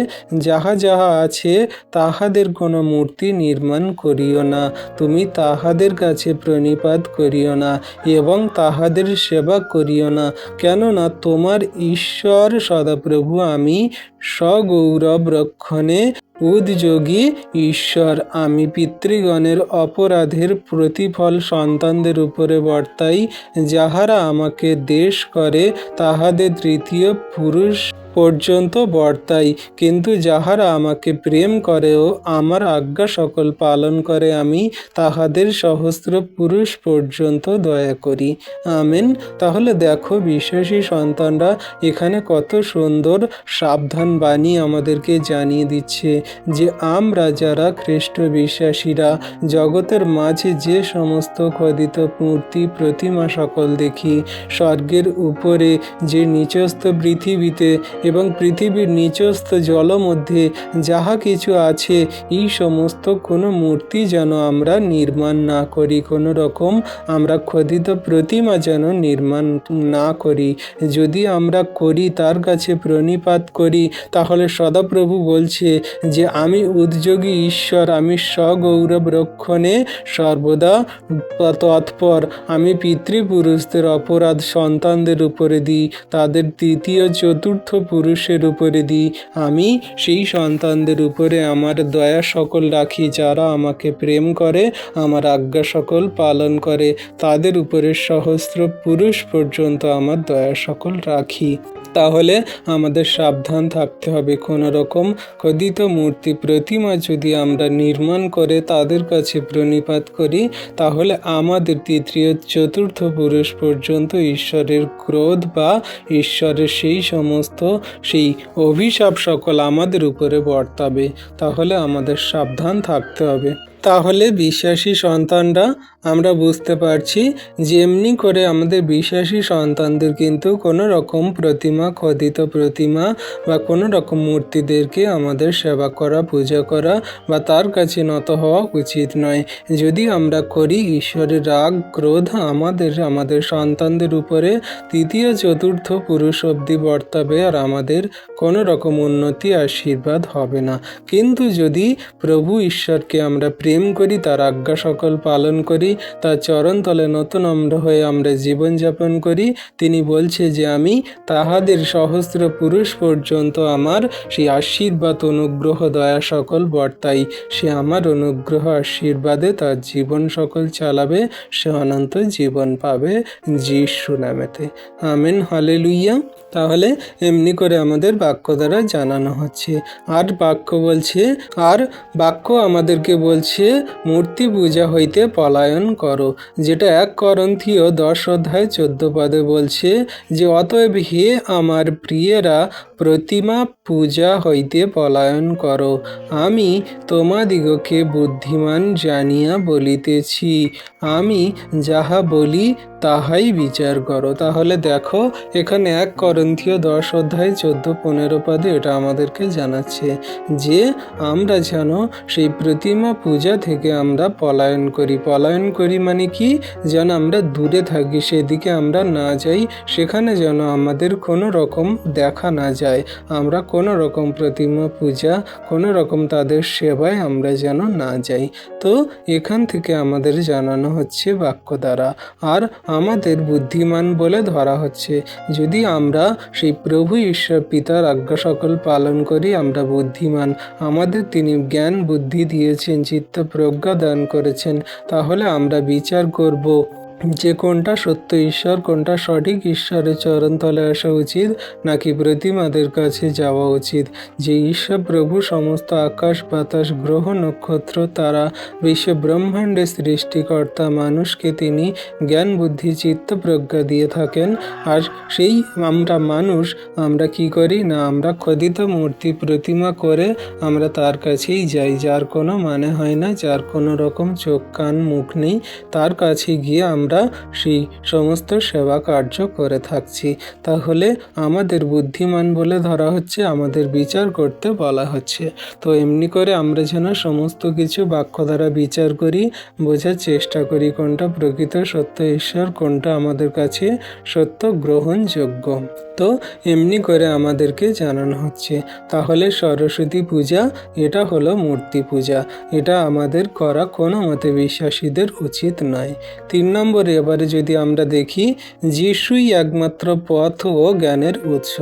যাহা যাহা আছে তাহাদের কোনো মূর্তি নির্মাণ করিও না, তুমি তাহাদের কাছে প্রণিপাত করিও না এবং তাহাদের সেবা করিও না, কেননা তোমার ঈশ্বর সদাপ্রভু আমি সগৌরব রক্ষণে উদ্যোগী ঈশ্বর। আমি পিতৃগণের অপরাধের প্রতিফল সন্তানদের উপরে বর্তাই, যাহারা আমাকে দ্বেষ করে তাহাদের তৃতীয় পুরুষ পর্যন্ত বর্তাই, কিন্তু যাহারা আমাকে প্রেম করে ও আমার আজ্ঞা সকল পালন করে আমি তাহাদের সহস্র পুরুষ পর্যন্ত দয়া করি। আমেন। তাহলে দেখো বিশ্বাসী সন্তানরা এখানে কত সুন্দর সাবধান বাণী আমাদেরকে জানিয়ে দিচ্ছে যে আমরা যারা খ্রিস্ট বিশ্বাসীরা জগতের মাঝে যে সমস্ত খোদিত মূর্তি প্রতিমা সকল দেখি, স্বর্গের উপরে যে নিচস্থ পৃথিবীতে এবং পৃথিবীর নিচস্থ জল মধ্যে যাহা কিছু আছে, এই সমস্ত কোনো মূর্তি যেন আমরা নির্মাণ না করি, কোনো রকম আমরা খোদিত প্রতিমা যেন নির্মাণ না করি। যদি আমরা করি, তার কাছে প্রণিপাত করি, তাহলে সদাপ্রভু বলছে যে আমি উদ্যোগী ঈশ্বর, আমি সগৌরব রক্ষণে সর্বদা তৎপর, আমি পিতৃপুরুষদের অপরাধ সন্তানদের উপরে দিই, তাদের তৃতীয় চতুর্থ পুরুষের উপরে দিই, আমি সেই সন্তানদের উপরে আমার দয়া সকল রাখি, যারা আমাকে প্রেম করে আমার আজ্ঞা সকল পালন করে তাদের উপরে সহস্র পুরুষ পর্যন্ত আমার দয়া সকল রাখি। তাহলে আমাদের সাবধান থাকতে হবে, কোনো রকম খোদিত মূর্তি প্রতিমা যদি আমরা নির্মাণ করে তাদের কাছে প্রণিপাত করি, তাহলে আমাদের তৃতীয় চতুর্থ পুরুষ পর্যন্ত ঈশ্বরের ক্রোধ বা ঈশ্বরের সেই সমস্ত সেই অভিশাপ সকল আমাদের উপরে বর্তাবে। তাহলে আমাদের সাবধান থাকতে হবে। তাহলে বিশ্বাসী সন্তানরা আমরা বুঝতে পারছি যে এমনি করে আমাদের বিশ্বাসী সন্তানদের কিন্তু কোনো রকম প্রতিমা, খোদিত প্রতিমা বা কোনো রকম মূর্তিদেরকে আমাদের সেবা করা, পূজা করা বা তার কাছে নত হওয়া উচিত নয়। যদি আমরা করি, ঈশ্বরের রাগ ক্রোধ আমাদের সন্তানদের উপরে তৃতীয় চতুর্থ পুরুষ অবধি বর্তাবে, আর আমাদের কোনো রকম উন্নতি আশীর্বাদ হবে না। কিন্তু যদি প্রভু ঈশ্বরকে আমরা প্রেম করি, তার আজ্ঞা সকল পালন করি, তার চরণতলে নতনম্র হয়ে আমরা জীবনযাপন করি, তিনি বলছে যে আমি তাহাদের সহস্র পুরুষ পর্যন্ত আমার সেই আশীর্বাদ অনুগ্রহ দয়া সকল বর্তাই, সে আমার অনুগ্রহ আশীর্বাদে তার জীবন সকল চালাবে, সে অনন্ত জীবন পাবে যিশু নামেতে। Amen, hallelujah. তাহলে এমনি করে আমাদের বাক্য দ্বারা জানানো হচ্ছে। আর বাক্য বলছে, আর বাক্য আমাদেরকে বলছে মূর্তি পূজা হইতে পলায়ন করো, যেটা 1 করন্থীয় 10 অধ্যায় 14 পদে বলছে যে অতএব হে আমার প্রিয়েরা প্রতিমা পূজা হইতে পলায়ন করো, আমি তোমাদিগকে বুদ্ধিমান জানিয়া বলিতেছি, আমি যাহা বলি তাহাই বিচার করো। তাহলে দেখো এখানে 1 করন্থীয় 10 অধ্যায় 14-15 পদে এটা আমাদেরকে জানাচ্ছে যে আমরা যেন সেই প্রতিমা পূজা থেকে আমরা পলায়ন করি। পলায়ন করি মানে কি, যেন আমরা দূরে থাকি, সেদিকে আমরা না যাই, সেখানে যেন আমাদের কোনো রকম দেখা না যায়, আমরা কোনো রকম প্রতিমা পূজা, কোনো রকম তাদের সেবায় আমরা যেন না যাই। তো এখান থেকে আমাদের জানানো হচ্ছে বাক্য দ্বারা, আর আমাদের বুদ্ধিমান বলে ধরা হচ্ছে। যদি আমরা সেই প্রভু ঈশ্বর পিতার আজ্ঞা সকল পালন করি, আমরা বুদ্ধিমান, আমাদের তিনি জ্ঞান বুদ্ধি দিয়েছেন, চিত্ত প্রজ্ঞা দান করেছেন, তাহলে আমরা বিচার করব যে কোনটা সত্য ঈশ্বর, কোনটা সঠিক ঈশ্বরের চরণতলে আসা উচিত নাকি প্রতিমাদের কাছে যাওয়া উচিত। যে ঈশ্বর প্রভু সমস্ত আকাশ বাতাস গ্রহ নক্ষত্র তারা বিশ্ব ব্রহ্মাণ্ডের সৃষ্টিকর্তা, মানুষকে তিনি জ্ঞান বুদ্ধি চিত্ত প্রজ্ঞা দিয়ে থাকেন, আর সেই আমরা মানুষ আমরা কি করি না, আমরা খোদিত মূর্তি প্রতিমা করে আমরা তার কাছেই যাই, যার কোনো মানে হয় না, যার কোনো রকম চোখ কান মুখ নেই, তার কাছে গিয়ে আমরা আমরা সেই সমস্ত সেবা কার্য করে থাকছি। তাহলে আমাদের বুদ্ধিমান বলে ধরা হচ্ছে, আমাদের বিচার করতে বলা হচ্ছে। তো এমনি করে আমরা যেন সমস্ত কিছু বাক্য দ্বারা বিচার করি, বোঝার চেষ্টা করি কোনটা প্রকৃত সত্য ঈশ্বর, কোনটা আমাদের কাছে সত্য গ্রহণযোগ্য। তো এমনি করে আমাদেরকে জানানো হচ্ছে। তাহলে সরস্বতী পূজা এটা হলো মূর্তি পূজা, এটা আমাদের করা কোনো মতে বিশ্বাসীদের উচিত নয়। 3 নম্বরে এবারে যদি আমরা দেখি, যিশুই একমাত্র পথ ও জ্ঞানের উৎস।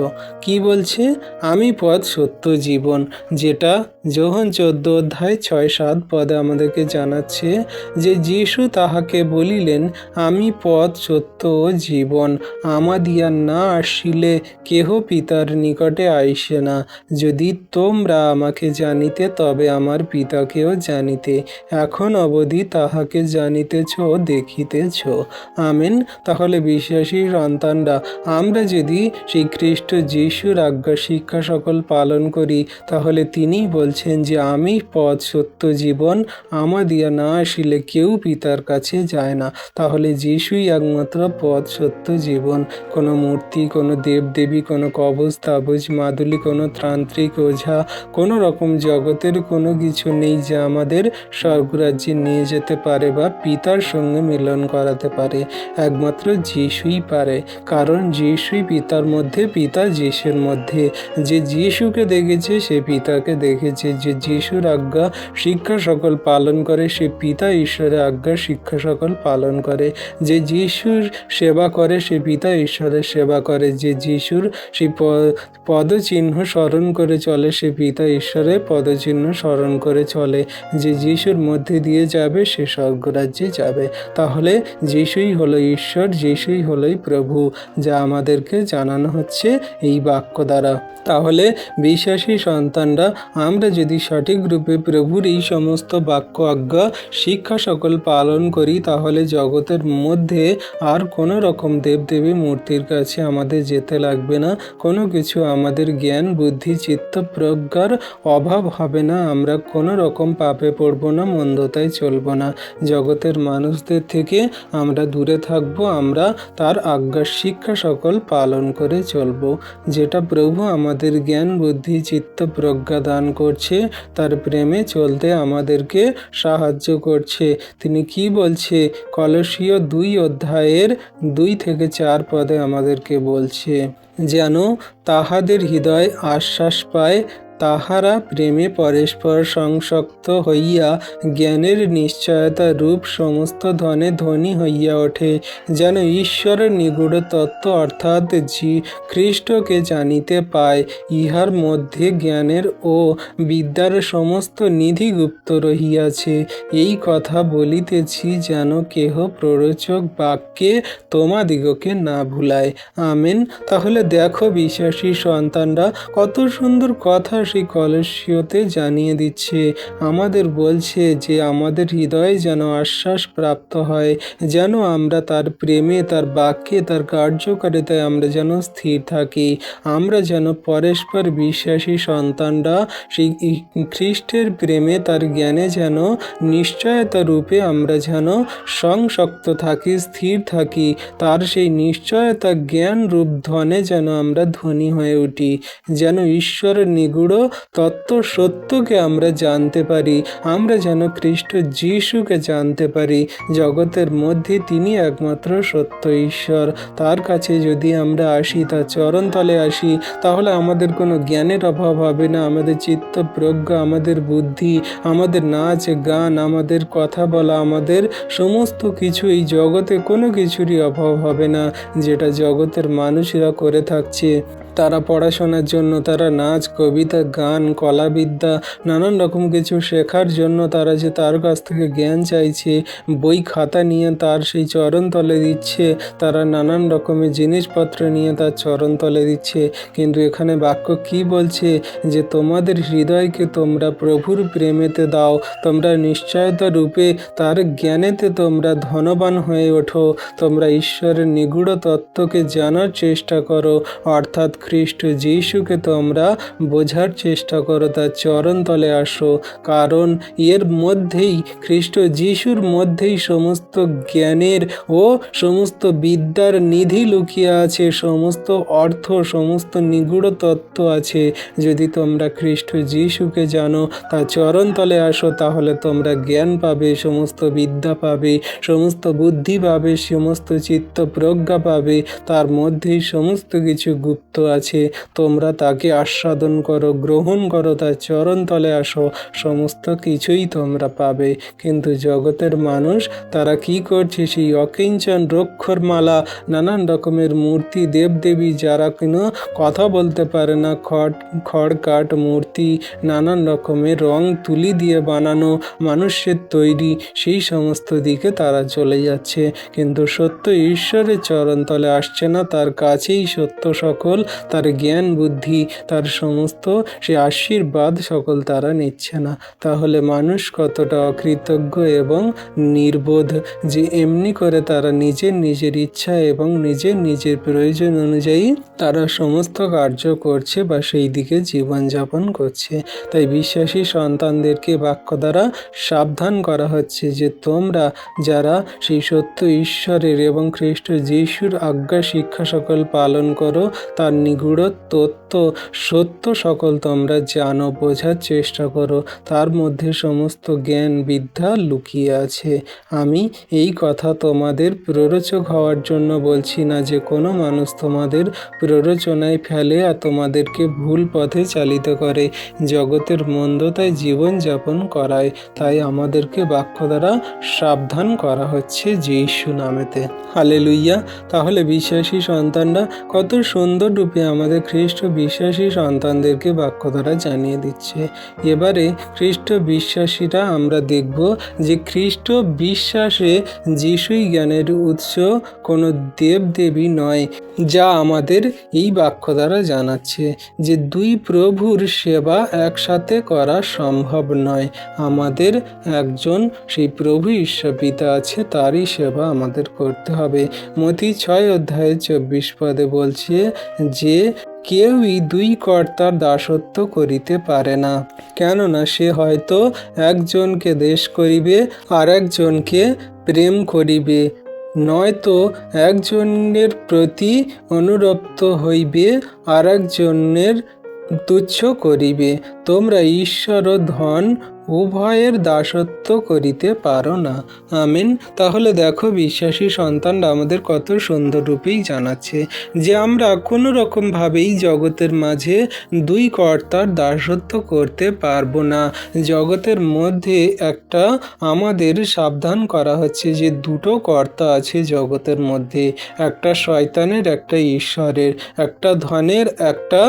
কি বলছে? আমি পথ সত্য জীবন, যেটা যোহন 14 অধ্যায় 6-7 পদে আমাদেরকে জানাচ্ছে যে যিশু তাহাকে বলিলেন, আমি পথ সত্য ও জীবন, আমাদিয়া না আসিলে কেহ পিতার নিকটে আইসে না। যদি তোমরা আমাকে জানিতে তবে আমার পিতাকেও জানিতে, এখন অবধি তাহাকে জানিতেছ ও দেখিতেছ। আমেন। তাহলে বিশ্বাসী সন্তানরা, আমরা যদি সেই খ্রিস্ট যিশুর আজ্ঞা শিক্ষা সকল পালন করি, তাহলে তিনিই বলছেন যে আমি পথ সত্য জীবন, আমাদিয়া না আসিলে কেউ পিতার কাছে যায় না। তাহলে যিশুই একমাত্র পথ সত্য জীবন। কোনো মূর্তি, কোনো দেবদেবী, কোনো কবচ তাবজ মাদুলি, কোনো তান্ত্রিক ওঝা, কোনো রকম জগতের কোনো কিছু নেই যা আমাদের স্বর্গরাজ্যে নিয়ে যেতে পারে বা পিতার সঙ্গে মিলন করাতে পারে। একমাত্র যিশুই পারে, কারণ যিশুই পিতার মধ্যে, পিতা যিশুর মধ্যে। যে যিশুকে দেখেছে সে পিতাকে দেখেছে, যে যিশুর আজ্ঞা শিক্ষা সকল পালন করে সে পিতা ঈশ্বরের আজ্ঞা শিক্ষা সকল পালন করে। যে যিশুর সেবা করে সে পিতা ঈশ্বরের সেবা করে। যে যিশুর সেই পদচিহ্ন স্মরণ করে চলে সে পিতা ঈশ্বরের পদচিহ্ন স্মরণ করে চলে। যে যিশুর মধ্যে দিয়ে যাবে সে স্বর্গরাজ্যে যাবে। তাহলে যিশুই হলো ঈশ্বর, যিশুই হলোই প্রভু, যা আমাদেরকে জানানো হচ্ছে এই বাক্য দ্বারা। তাহলে বিশ্বাসী সন্তানরা, আমরা যদি সঠিক রূপে প্রভুর এই সমস্ত বাক্য আজ্ঞা শিক্ষা সকল পালন করি, তাহলে জগতের মধ্যে আর কোনো রকম দেবদেবী মূর্তির কাছে আমাদের যেতে লাগবে না। কোনো কিছু আমাদের জ্ঞান বুদ্ধি চিত্ত প্রজ্ঞার অভাব হবে না। আমরা কোনো রকম পাপে পড়ব না, মন্দতায় চলব না। জগতের মানুষদের থেকে আমরা দূরে থাকব, আমরা তার আজ্ঞা শিক্ষা সকল পালন করে চলব। যেটা প্রভু আমাদের জ্ঞান বুদ্ধি চিত্ত প্রজ্ঞা দান করছে, তার প্রেমে চলতে আমাদেরকে সাহায্য করছে। তিনি কি বলছে? কলসীয় 2 অধ্যায়ের 2-4 পদে আমাদেরকে বলছে, যেন তাহাদের হৃদয় আশ্বাস পায়, তাহারা প্রেমে পরস্পর সংযুক্ত হইয়া জ্ঞানের নিশ্চয়তা রূপ সমস্ত ধনে ধনী হইয়া ওঠে, যেন ঈশ্বরের নিগূঢ় তত্ত্ব অর্থাৎ খ্রিস্টকে জানিতে পায়। ইহার মধ্যে জ্ঞানের ও বিদ্যার সমস্ত নিধি গুপ্ত রহিয়াছে। এই কথা বলিতেছি যেন কেহ প্ররোচক বাক্যে তোমাদিগকে না ভুলায়। আমেন। তাহলে দেখো বিশ্বাসী সন্তানরা, কত সুন্দর কথা সেই কলসীয়তে জানিয়ে দিচ্ছে। আমাদের বলছে যে আমাদের হৃদয়ে যেন আশ্বাস প্রাপ্ত হয়, যেন আমরা তার প্রেমে, তার বাক্যে, তার কার্যকারিতায় আমরা যেন স্থির থাকি। আমরা যেন পরস্পর বিশ্বাসী সন্তানরা সেই খ্রিস্টের প্রেমে, তার জ্ঞানে যেন নিশ্চয়তা রূপে আমরা যেন সংযুক্ত থাকি, স্থির থাকি। তার সেই নিশ্চয়তা জ্ঞান রূপ ধনে যেন আমরা ধনী হয়ে উঠি, যেন ঈশ্বরের নিগূঢ় তত্ত্ব সত্যকে আমরা জানতে পারি। আমরা যেন খ্রিস্ট যিশুকে জানতে পারি। জগতের মধ্যে তিনি একমাত্র সত্য ঈশ্বর। তার কাছে যদি আমরা আসি, তার চরণতলে আসি, তাহলে আমাদের কোনো জ্ঞানের অভাব হবে না। আমাদের চিত্ত প্রজ্ঞা, আমাদের বুদ্ধি, আমাদের নাচ গান, আমাদের কথা বলা, আমাদের সমস্ত কিছু, এই জগতে কোনো কিছুরই অভাব হবে না। যেটা জগতের মানুষেরা করে থাকছে, তারা পড়াশোনার জন্য, তারা নাচ কবিতা গান কলাবিদ্যা নানান রকম কিছু শেখার জন্য তারা যে তার কাছ থেকে জ্ঞান চাইছে, বই খাতা নিয়ে তার সেই চরণতলে দিচ্ছে, তারা নানান রকমের জিনিসপত্র নিয়ে তার চরণতলে দিচ্ছে। কিন্তু এখানে বাক্য কি বলছে? যে তোমাদের হৃদয়কে তোমরা প্রভুর প্রেমেতে দাও, তোমরা নিশ্চয়তা রূপে তার জ্ঞানেতে তোমরা ধনবান হয়ে ওঠো, তোমরা ঈশ্বরের নিগূঢ় তত্ত্বকে জানার চেষ্টা করো, অর্থাৎ খ্রিস্ট যিশুকে তোমরা বোঝার চেষ্টা করো, তার চরণতলে আসো। কারণ এর মধ্যেই, খ্রিস্ট যিশুর মধ্যেই সমস্ত জ্ঞানের ও সমস্ত বিদ্যার নিধি লুকিয়ে আছে, সমস্ত অর্থ, সমস্ত নিগূঢ় তত্ত্ব আছে। যদি তোমরা খ্রিস্ট যিশুকে জানো, তার চরণতলে আসো, তাহলে তোমরা জ্ঞান পাবে, সমস্ত বিদ্যা পাবে, সমস্ত বুদ্ধি পাবে, সমস্ত চিত্ত প্রজ্ঞা পাবে। তার মধ্যেই সমস্ত কিছু গুপ্ত আছে। তোমরা তাকে আস্বাদন করো, গ্রহণ করো, তার চরণতলে আসো, সমস্ত কিছুই তোমরা পাবে। কিন্তু জগতের মানুষ তারা কি করছে? সেই অকিঞ্চন রক্ষরমালা, নানান রকমের মূর্তি, দেবদেবী যারা কিনা কথা বলতে পারে না, খড়কাঠ মূর্তি, নানান রকমের রং তুলি দিয়ে বানানো, মানুষের তৈরি, সেই সমস্ত দিকে তারা চলে যাচ্ছে। কিন্তু সত্য ঈশ্বরের চরণতলে আসছে না, তার কাছেই সত্য সকল, তার জ্ঞান বুদ্ধি, তার সমস্ত সে আশীর্বাদ সকল তারা নিচ্ছে না। তাহলে মানুষ কতটা অকৃতজ্ঞ এবং নির্বোধ যে এমনি করে তারা নিজের ইচ্ছা এবং নিজের প্রয়োজন অনুযায়ী তারা সমস্ত কার্য করছে বা সেই দিকে জীবনযাপন করছে। তাই বিশ্বাসী সন্তানদেরকে বাক্য দ্বারা সাবধান করা হচ্ছে যে তোমরা যারা সেই সত্য ঈশ্বরের এবং খ্রিস্ট যিশুর আজ্ঞা শিক্ষা সকল পালন করো, তার নিগূঢ় তত্ত্ব সত্য সকল তোমরা জানো, বোঝার চেষ্টা করো, তার মধ্যে সমস্ত জ্ঞান বিদ্যা লুকিয়ে আছে। আমি এই কথা তোমাদের প্ররোচক হওয়ার জন্য বলছি না, যে কোনো মানুষ তোমাদের প্ররোচনায় ফেলে আর তোমাদেরকে ভুল পথে চালিত করে, জগতের মন্দতায় জীবনযাপন করায়। তাই আমাদেরকে বাক্য দ্বারা সাবধান করা হচ্ছে যিশু নামেতে। হালেলুইয়া। তাহলে বিশ্বাসী সন্তানরা কত সুন্দর রূপে আমাদের খ্রিস্ট বিশ্বাসী সন্তানদেরকে বাক্য দ্বারা জানিয়ে দিচ্ছে। এবারে খ্রিস্ট বিশ্বাসীরা আমরা দেখব যে খ্রিস্ট বিশ্বাসে যিশুই জ্ঞানের উৎস, কোনো দেবদেবী নয়, যা আমাদের এই বাক্য দ্বারা জানাচ্ছে যে দুই প্রভুর সেবা একসাথে করা সম্ভব নয়। আমাদের একজন সেই প্রভু ঈশ্বর পিতা আছে, তারই সেবা আমাদের করতে হবে। মতি 6:24 বলছে যে কেউই দুই কর্তার দাসত্ব করিতে পারে না, কেননা সে হয়তো একজনকে দেশ করিবে আর একজনকে প্রেম করিবে, নয়তো একজনের প্রতি অনুরক্ত হইবে আর একজনের তুচ্ছ করিবে। তোমরা ঈশ্বর ও ধন উভয়ের দাসত্ব করিতে পারো না। আমেন। তাহলে দেখো বিশ্বাসী সন্তানরা আমাদের কত সুন্দর রূপেই জানাচ্ছে যে আমরা কোনো রকমভাবেই জগতের মাঝে দুই কর্তার দাসত্ব করতে পারবো না। জগতের মধ্যে একটা আমাদের সাবধান করা হচ্ছে যে দুটো কর্তা আছে জগতের মধ্যে, একটা শয়তানের, একটা ঈশ্বরের, একটা ধনের, একটা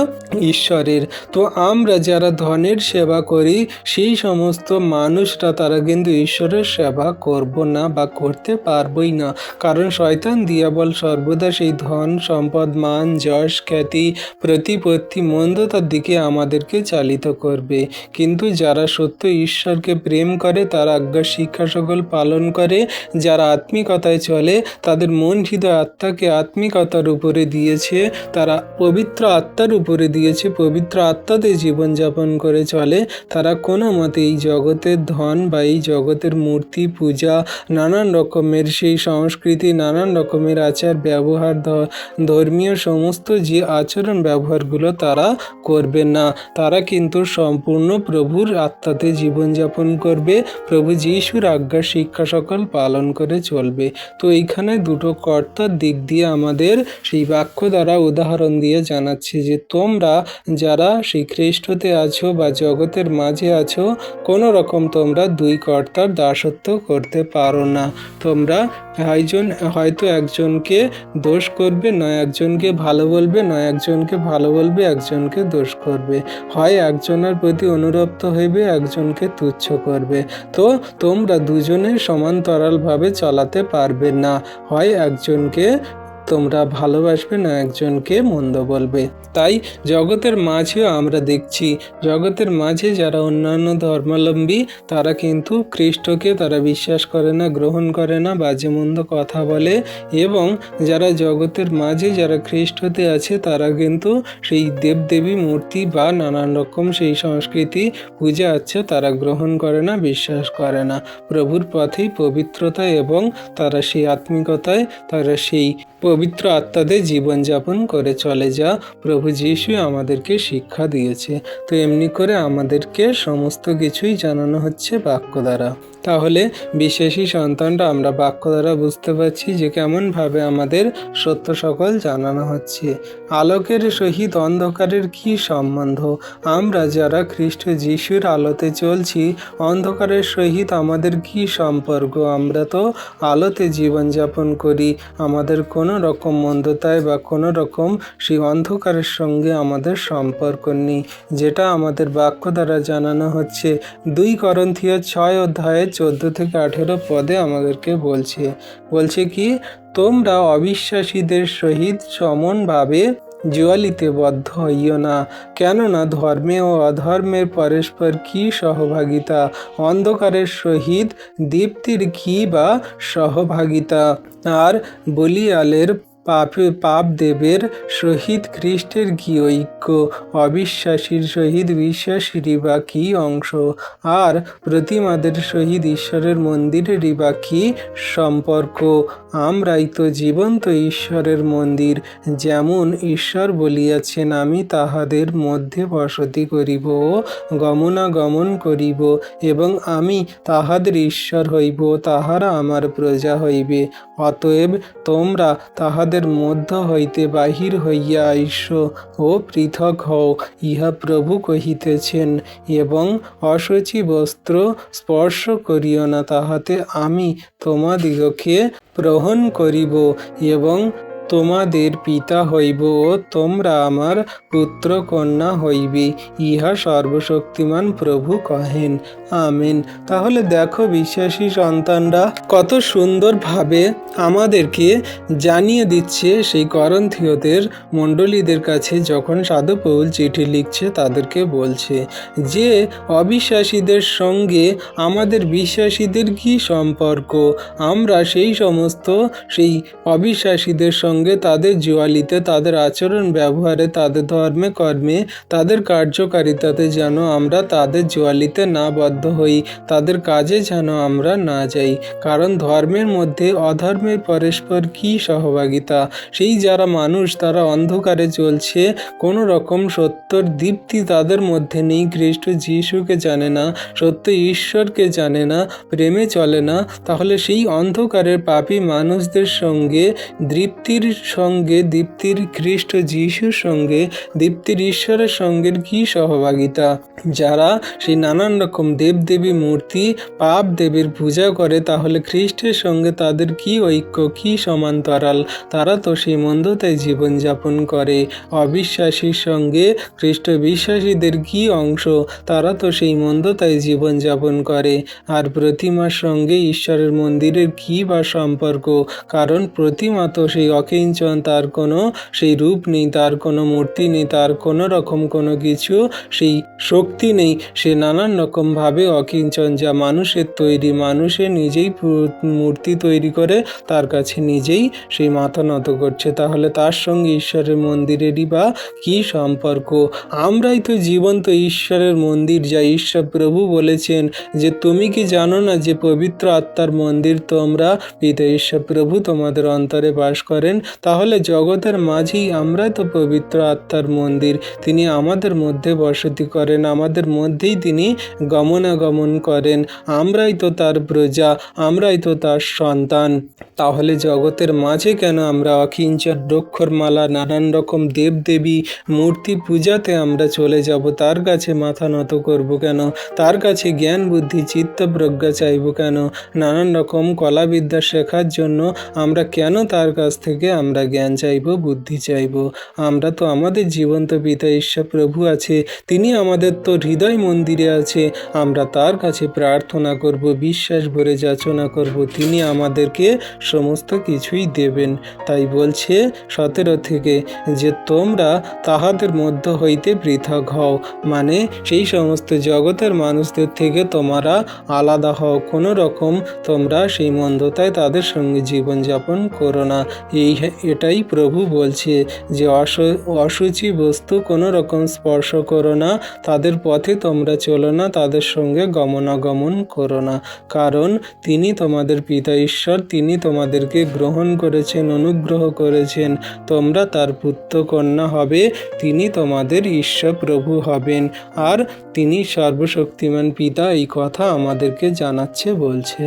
ঈশ্বরের। তো আমরা যারা ধনের সেবা করি, সেই সমস্ত মানুষরা তারা কিন্তু ঈশ্বরের সেবা করব না বা করতে পারবই না। কারণ শয়তান দিয়াবল সর্বদা সেই ধন সম্পদ, মান, যশ, খ্যাতি, প্রতিপত্তি, মন্দতার দিকে আমাদেরকে চালিত করবে। কিন্তু যারা সত্য ঈশ্বরকে প্রেম করে, তারা আজ্ঞা শিক্ষা সকল পালন করে, যারা আত্মিকতায় চলে, তাদের মন হৃদয় আত্মাকে আত্মিকতার উপরে দিয়েছে, তারা পবিত্র আত্মার উপরে দিয়েছে, পবিত্র আত্মাতে জীবনযাপন করে চলে, তারা কোনো মতে এই জগতের ধন বা এই জগতের মূর্তি পূজা, নানান রকমের সেই সংস্কৃতি, নানান রকমের আচার ব্যবহার, ধর্মীয় সমস্ত যে আচরণ ব্যবহারগুলো তারা করবে না। তারা কিন্তু সম্পূর্ণ প্রভুর আত্মাতে জীবনযাপন করবে, প্রভু যিশুর আজ্ঞা শিক্ষা সকল পালন করে চলবে। তো এইখানে দুটো কর্তার দিক দিয়ে আমাদের সেই বাক্য দ্বারা উদাহরণ দিয়ে জানাচ্ছে যে তোমরা যারা সেই খ্রিস্টতে আছো বা জগতের মাঝে আছো, কোনো রকম তোমরা দুই কর্তার দাসত্ব করতে পারো না। তোমরা হয়তো একজনকে দোষ করবে, নয় একজনকে ভালো বলবে, নয় একজনকে ভালো বলবে, একজনকে দোষ করবে, হয় একজনের প্রতি অনুরক্ত হইবে, একজনকে তুচ্ছ করবে। তো তোমরা দুজনে সমান্তরালভাবে চালাতে পারবে না, হয় একজনকে তোমরা ভালোবাসবে, না একজনকে মন্দ বলবে। তাই জগতের মাঝেও আমরা দেখছি, জগতের মাঝে যারা অন্যান্য ধর্মাবলম্বী তারা কিন্তু খ্রিস্টকে তারা বিশ্বাস করে না, গ্রহণ করে না, বাজে মন্দ কথা বলে। এবং যারা জগতের মাঝে যারা খ্রিস্টতে আছে তারা কিন্তু সেই দেবদেবী মূর্তি বা নানান রকম সেই সংস্কৃতি পূজা আছে তারা গ্রহণ করে না, বিশ্বাস করে না। প্রভুর পথেই পবিত্রতা এবং তারা সেই আত্মিকতায় তারা সেই পবিত্র আত্মাদের জীবনযাপন করে চলে, যা প্রভু যীশু আমাদেরকে শিক্ষা দিয়েছে। তো এমনি করে আমাদেরকে সমস্ত কিছুই জানানো হচ্ছে বাক্য দ্বারা। তাহলে বিশ্বাসী সন্তানরা আমরা বাক্য দ্বারা বুঝতে পারছি যে কেমনভাবে আমাদের সত্য সকল জানানো হচ্ছে। আলোকের সহিত অন্ধকারের কি সম্বন্ধ? আমরা যারা খ্রিস্ট যিশুর আলোতে চলছি, অন্ধকারের সহিত আমাদের কি সম্পর্ক? আমরা তো আলোতে জীবনযাপন করি, আমাদের কোনো রকম মন্দতায় বা কোনো রকম সেই অন্ধকারের সঙ্গে আমাদের সম্পর্ক নেই, যেটা আমাদের বাক্য দ্বারা জানানো হচ্ছে। 2 করন্থীয় 6 অধ্যায়ে 14 থেকে 18 পদে আমাদেরকে বলছে কি, তোমরা অবিশ্বাসীদের সহিত সমানভাবে জুয়ালিতে বদ্ধ হইও না, কেননা ধর্মে ও অধর্মের পরস্পর কি সহভাগিতা? অন্ধকারের সহিত দীপ্তির কি বা সহভাগিতা? আর বলিয়ালের পাপ দেবের সহিত খ্রিস্টের কি ঐক্য? অবিশ্বাসীর সহিত বিশ্বাসীরই বা কি অংশ? আর প্রতিমাদের সহিত ঈশ্বরের মন্দিরেরই বা কি সম্পর্ক? আমরাই তো জীবন্ত ঈশ্বরের মন্দির। যেমন ঈশ্বর বলিয়াছেন, আমি তাহাদের মধ্যে বসতি করিব ও গমনাগমন করিব, এবং আমি তাহাদের ঈশ্বর হইব, তাহারা আমার প্রজা হইবে। অতএব তোমরা তাহাদের মধ্য হইতে বাহির হইয়া আইস ও পৃথক হও, ইহা প্রভু কহিতেছেন। এবং অশুচি বস্ত্র স্পর্শ করিও না, তাহাতে আমি তোমাদিগকে গ্রহণ করিব এবং তোমাদের পিতা হইব ও তোমরা আমার পুত্র কন্যা হইবে, ইহা সর্বশক্তিমান প্রভু কহেন। আমেন। তাহলে দেখো বিশ্বাসী সন্তানরা কত সুন্দরভাবে আমাদেরকে জানিয়ে দিচ্ছে সেই করন্থীয়দের মণ্ডলীদের কাছে যখন সাধু পৌল চিঠি লিখছে তাদেরকে বলছে যে অবিশ্বাসীদের সঙ্গে আমাদের বিশ্বাসীদের কি সম্পর্ক? আমরা সেই সমস্ত সেই অবিশ্বাসীদের সঙ্গে তাদের জুয়ালিতে, তাদের আচরণ ব্যবহারে, তাদের ধর্মে কর্মে, তাদের কার্যকারিতাতে যেন আমরা তাদের জুয়ালিতে না বদ্ধ হই, তাদের কাজে যেন আমরা না যাই। কারণ ধর্মের মধ্যে অধর্মের পরস্পর কি সহভাগিতা? সেই যারা মানুষ তারা অন্ধকারে চলছে, কোনো রকম সত্যর দীপ্তি তাদের মধ্যে নেই, খ্রিস্ট যিশুকে জানে না, সত্য ঈশ্বরকে জানে না, প্রেমে চলে না, তাহলে সেই অন্ধকারের পাপী মানুষদের সঙ্গে দীপ্তির খ্রিস্ট যিশুর সঙ্গে, দীপ্তির ঈশ্বরের সঙ্গে কি সহভাগিতা? যারা সেই নানান রকম দেবদেবী মূর্তি, পাপ দেবীর পূজা করে, তাহলে খ্রিস্টের সঙ্গে তাদের কি ঐক্য, কি সমান্তরাল? তারা তো সেই মন্দতায় জীবনযাপন করে। অবিশ্বাসীর সঙ্গে খ্রিস্ট বিশ্বাসীদের কি অংশ? তারা তো সেই মন্দতায় জীবনযাপন করে। আর প্রতিমার সঙ্গে ঈশ্বরের মন্দিরের কি বা সম্পর্ক? কারণ প্রতিমা তো সেই অকিঞ্চন, তার কোনো সেই রূপ নেই, তার কোনো মূর্তি নেই, তার কোনো রকম কোনো কিছু সেই শক্তি নেই, সে নানান রকমভাবে অকিঞ্চন, যা মানুষের তৈরি। মানুষে নিজেই মূর্তি তৈরি করে তার কাছে নিজেই সেই মাথা নত করছে, তাহলে তার সঙ্গে ঈশ্বরের মন্দিরেরই বা কি সম্পর্ক? আমরাই তো জীবন্ত ঈশ্বরের মন্দির, যা ঈশ্বর প্রভু বলেছেন যে তুমি কি জানো না যে পবিত্র আত্মার মন্দির তোমরা, পিতা ঈশ্বর প্রভু তোমাদের অন্তরে বাস করেন। তাহলে জগতের মাঝেই আমরাই তো পবিত্র আত্মার মন্দির, তিনি আমাদের মধ্যে বসতি করেন, আমাদের মধ্যেই তিনি গমনাগমন করেন, আমরাই তো তার প্রজা, আমরাই তো তার সন্তান। তাহলে জগতের মাঝে কেন আমরা অকিঞ্চন রক্ষরমালা নানান রকম দেবদেবী মূর্তি পূজাতে আমরা চলে যাব? তার কাছে মাথা নত করব কেন? তার কাছে জ্ঞান বুদ্ধি চিত্ত প্রজ্ঞা চাইব কেন? নানান রকম কলাবিদ্যা শেখার জন্য আমরা কেন তার কাছ থেকে আমরা জ্ঞান চাইব, বুদ্ধি চাইব। আমরা তো আমাদের জীবন্ত পিতা ঈশ্বর প্রভু আছে, তিনি আমাদের তো হৃদয় মন্দিরে আছে। আমরা তার কাছে প্রার্থনা করব, বিশ্বাস ভরে যাচনা করব, তিনি আমাদেরকে সমস্ত কিছুই দেবেন। তাই বলছে 17 থেকে যে তোমরা তাহাদের মধ্য হইতে পৃথক হও, মানে সেই সমস্ত জগতের মানুষদের থেকে তোমরা আলাদা হও। কোনো রকম তোমরা সেই মন্দতায় তাদের সঙ্গে জীবনযাপন করো না। এটাই প্রভু বলছে যে অশুচি বস্তু কোনো রকম স্পর্শ করো না, তাদের পথে তোমরা চলো না, তাদের সঙ্গে গমনাগমন করো না। কারণ তিনি তোমাদের পিতা ঈশ্বর, তিনি তোমাদেরকে গ্রহণ করেছেন, অনুগ্রহ করেছেন, তোমরা তার পুত্র কন্যা হবে, তিনি তোমাদের ঈশ্বর প্রভু হবেন। আর তিনি সর্বশক্তিমান পিতা, এই কথা আমাদেরকে জানাচ্ছে, বলছে।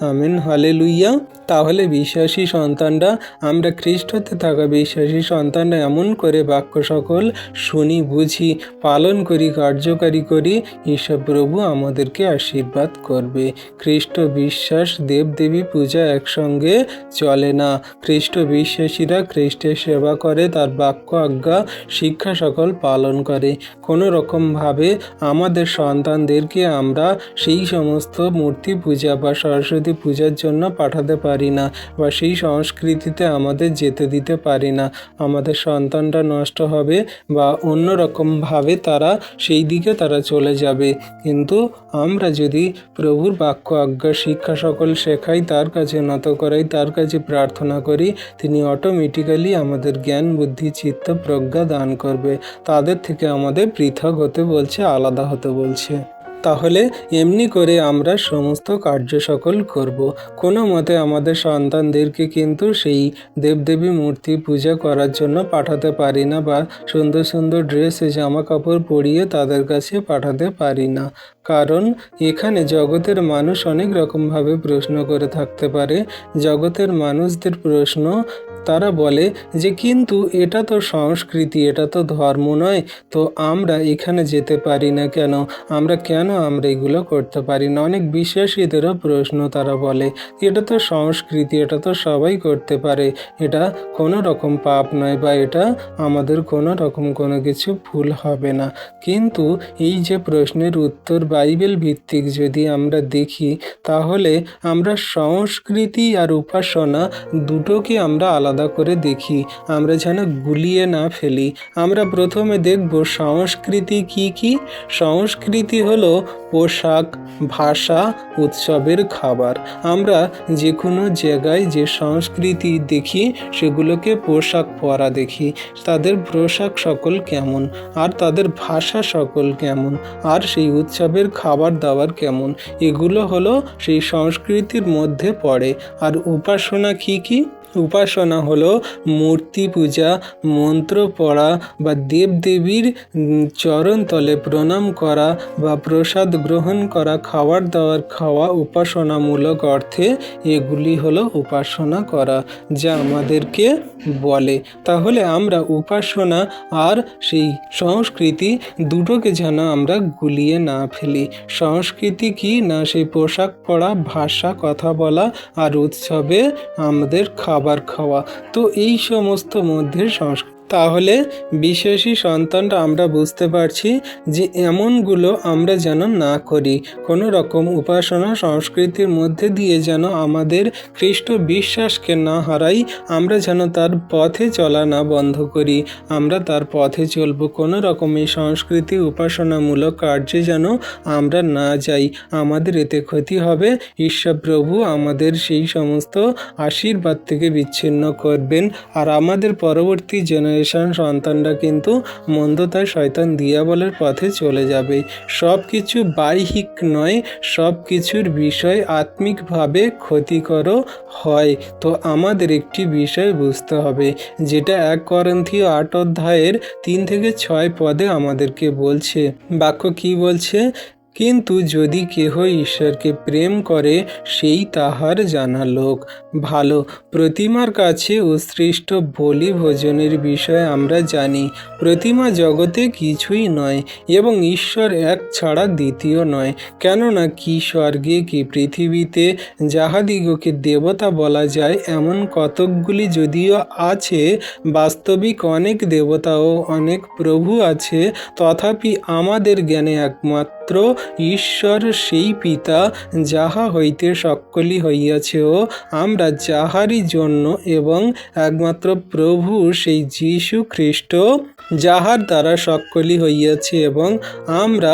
Amen, hallelujah. তাহলে বিশ্বাসী সন্তানরা, আমরা খ্রিস্টতে থাকা বিশ্বাসী সন্তানরা এমন করে বাক্য সকল শুনি, বুঝি, পালন করি, কার্যকারী করি, ঈশ্বর প্রভু আমাদেরকে আশীর্বাদ করবে। খ্রিস্ট বিশ্বাস, দেবদেবী পূজা একসঙ্গে চলে না। খ্রিস্ট বিশ্বাসীরা খ্রিস্টের সেবা করে, তার বাক্য আজ্ঞা শিক্ষা সকল পালন করে। কোনো রকমভাবে আমাদের সন্তানদেরকে আমরা সেই সমস্ত মূর্তি পূজা বা সরস্বতী পূজার জন্য পাঠাতে পারি না, বা সেই সংস্কৃতিতে আমাদের যেতে দিতে পারি না। আমাদের সন্তানরা নষ্ট হবে বা অন্য রকমভাবে তারা সেই দিকে তারা চলে যাবে। কিন্তু আমরা যদি প্রভুর বাক্য আজ্ঞা শিক্ষা সকল শেখাই, তার কাছে নত করাই, তার কাছে প্রার্থনা করি, তিনি অটোমেটিক্যালি আমাদের জ্ঞান, বুদ্ধি, চিত্ত, প্রজ্ঞা দান করবে। তাদের থেকে আমাদের পৃথক হতে বলছে, আলাদা হতে বলছে। তাহলে এমনি করে আমরা সমস্ত কার্য সকল করব। কোনো মতে আমাদের সন্তানদেরকে কিন্তু সেই দেবদেবী মূর্তি পূজা করার জন্য পাঠাতে পারি না, বা সুন্দর সুন্দর ড্রেস, জামা কাপড় পরিয়ে তাদের কাছে পাঠাতে পারি না। কারণ এখানে জগতের মানুষ অনেক রকমভাবে প্রশ্ন করে থাকতে পারে। জগতের মানুষদের প্রশ্ন, তারা বলে যে কিন্তু এটা তো সংস্কৃতি, এটা তো ধর্ম নয়, তো আমরা এখানে যেতে পারি না কেন, আমরা এগুলো করতে পারি না। অনেক বিশ্বাসীদেরও প্রশ্ন, তারা বলে এটা তো সংস্কৃতি, এটা তো সবাই করতে পারে, এটা কোনো রকম পাপ নয়, বা এটা আমাদের কোনো রকম কোনো কিছু ভুল হবে না। কিন্তু এই যে প্রশ্নের উত্তর বাইবেল ভিত্তিক যদি আমরা দেখি, তাহলে আমরা সংস্কৃতি আর উপাসনা দুটোকে আমরা আলাদা করে দেখি, আমরা যেন গুলিয়ে না ফেলি। আমরা প্রথমে দেখব সংস্কৃতি কি কি। সংস্কৃতি হলো পোশাক, ভাষা, উৎসবের খাবার। আমরা যে কোনো জায়গায় যে সংস্কৃতি দেখি, সেগুলোকে পোশাক পরা দেখি, তাদের পোশাক সকল কেমন, আর তাদের ভাষা সকল কেমন, আর সেই উৎসবের খাবার দাবার কেমন, এগুলো হলো সেই সংস্কৃতির মধ্যে পড়ে। আর উপাসনা কি কি? উপাসনা হলো মূর্তি পূজা, মন্ত্র পড়া, বা দেবদেবীর চরণতলে প্রণাম করা, বা প্রসাদ গ্রহণ করা, খাবার দাবার খাওয়া, উপাসনামূলক অর্থে এগুলি হলো উপাসনা করা, যা আমাদেরকে বলে। তাহলে আমরা উপাসনা আর সেই সংস্কৃতি দুটোকে যেন আমরা গুলিয়ে না ফেলি। সংস্কৃতি কি না, সেই পোশাক পরা, ভাষা, কথা বলা, আর উৎসবে আমাদের খাবার খাওয়া। তো এই সমস্ত মধ্যে সংস্কৃতি। তাহলে বিশ্বাসী সন্তানরা আমরা বুঝতে পারছি যে এমনগুলো আমরা যেন না করি। কোনো রকম উপাসনা সংস্কৃতির মধ্যে দিয়ে যেন আমাদের খ্রিস্ট বিশ্বাসকে না হারাই, আমরা যেন তার পথে চলা না বন্ধ করি, আমরা তার পথে চলব। কোনো রকম এই সংস্কৃতি উপাসনামূলক কার্যে যেন আমরা না যাই, আমাদের এতে ক্ষতি হবে। ঈশ্বর প্রভু আমাদের সেই সমস্ত আশীর্বাদ থেকে বিচ্ছিন্ন করবেন, আর আমাদের পরবর্তী সন্তানরা কিন্তু মন্দতায় শয়তান দিয়াবলের পথে চলে যাবে। সব কিছু বাহ্যিক নয়, সব কিছুর বিষয় আত্মিকভাবে ক্ষতিকর হয়। তো আমাদের একটি বিষয় বুঝতে হবে, যেটা 1 করিন্থীয় 8 অধ্যায়ের 3 থেকে 6 পদে আমাদেরকে বলছে। বাক্য কি বলছে? কিন্তু যদি কেহ ঈশ্বরকে প্রেম করে সেই তাহার জানা লোক। ভালো। প্রতিমার কাছে উৎসৃষ্ট বলি ভোজনের বিষয়ে আমরা জানি। প্রতিমা জগতে কিছুই নয় এবং ঈশ্বর এক ছাড়া দ্বিতীয় নয়। কেননা কি স্বর্গে কি পৃথিবীতে যাহাদিগকে দেবতা বলা যায় এমন কতকগুলি যদিও আছে, বাস্তবিক অনেক দেবতা ও অনেক প্রভু আছে, তথাপি আমাদের জ্ঞানে একমাত্র ঈশ্বর সেই পিতা যাহা হইতে সকলই হইয়াছে ও আমরা যাহারই জন্য, এবং একমাত্র প্রভু সেই যীশু খ্রিস্ট যাহার দ্বারা সকলই হইয়াছে এবং আমরা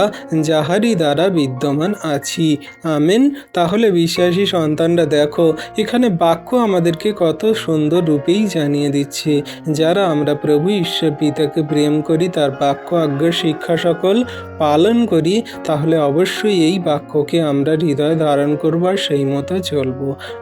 যাহারই দ্বারা বিদ্যমান আছি। আমেন। তাহলে বিশ্বাসী সন্তানরা দেখো, এখানে বাক্য আমাদেরকে কত সুন্দর রূপেই জানিয়ে দিচ্ছে। যারা আমরা প্রভু ঈশ্বর পিতাকে প্রেম করি, তার বাক্য আজ্ঞা শিক্ষা সকল পালন করি, তাহলে অবশ্যই এই বাক্যকে আমরা হৃদয়ে ধারণ করব আর সেই মতো চলব।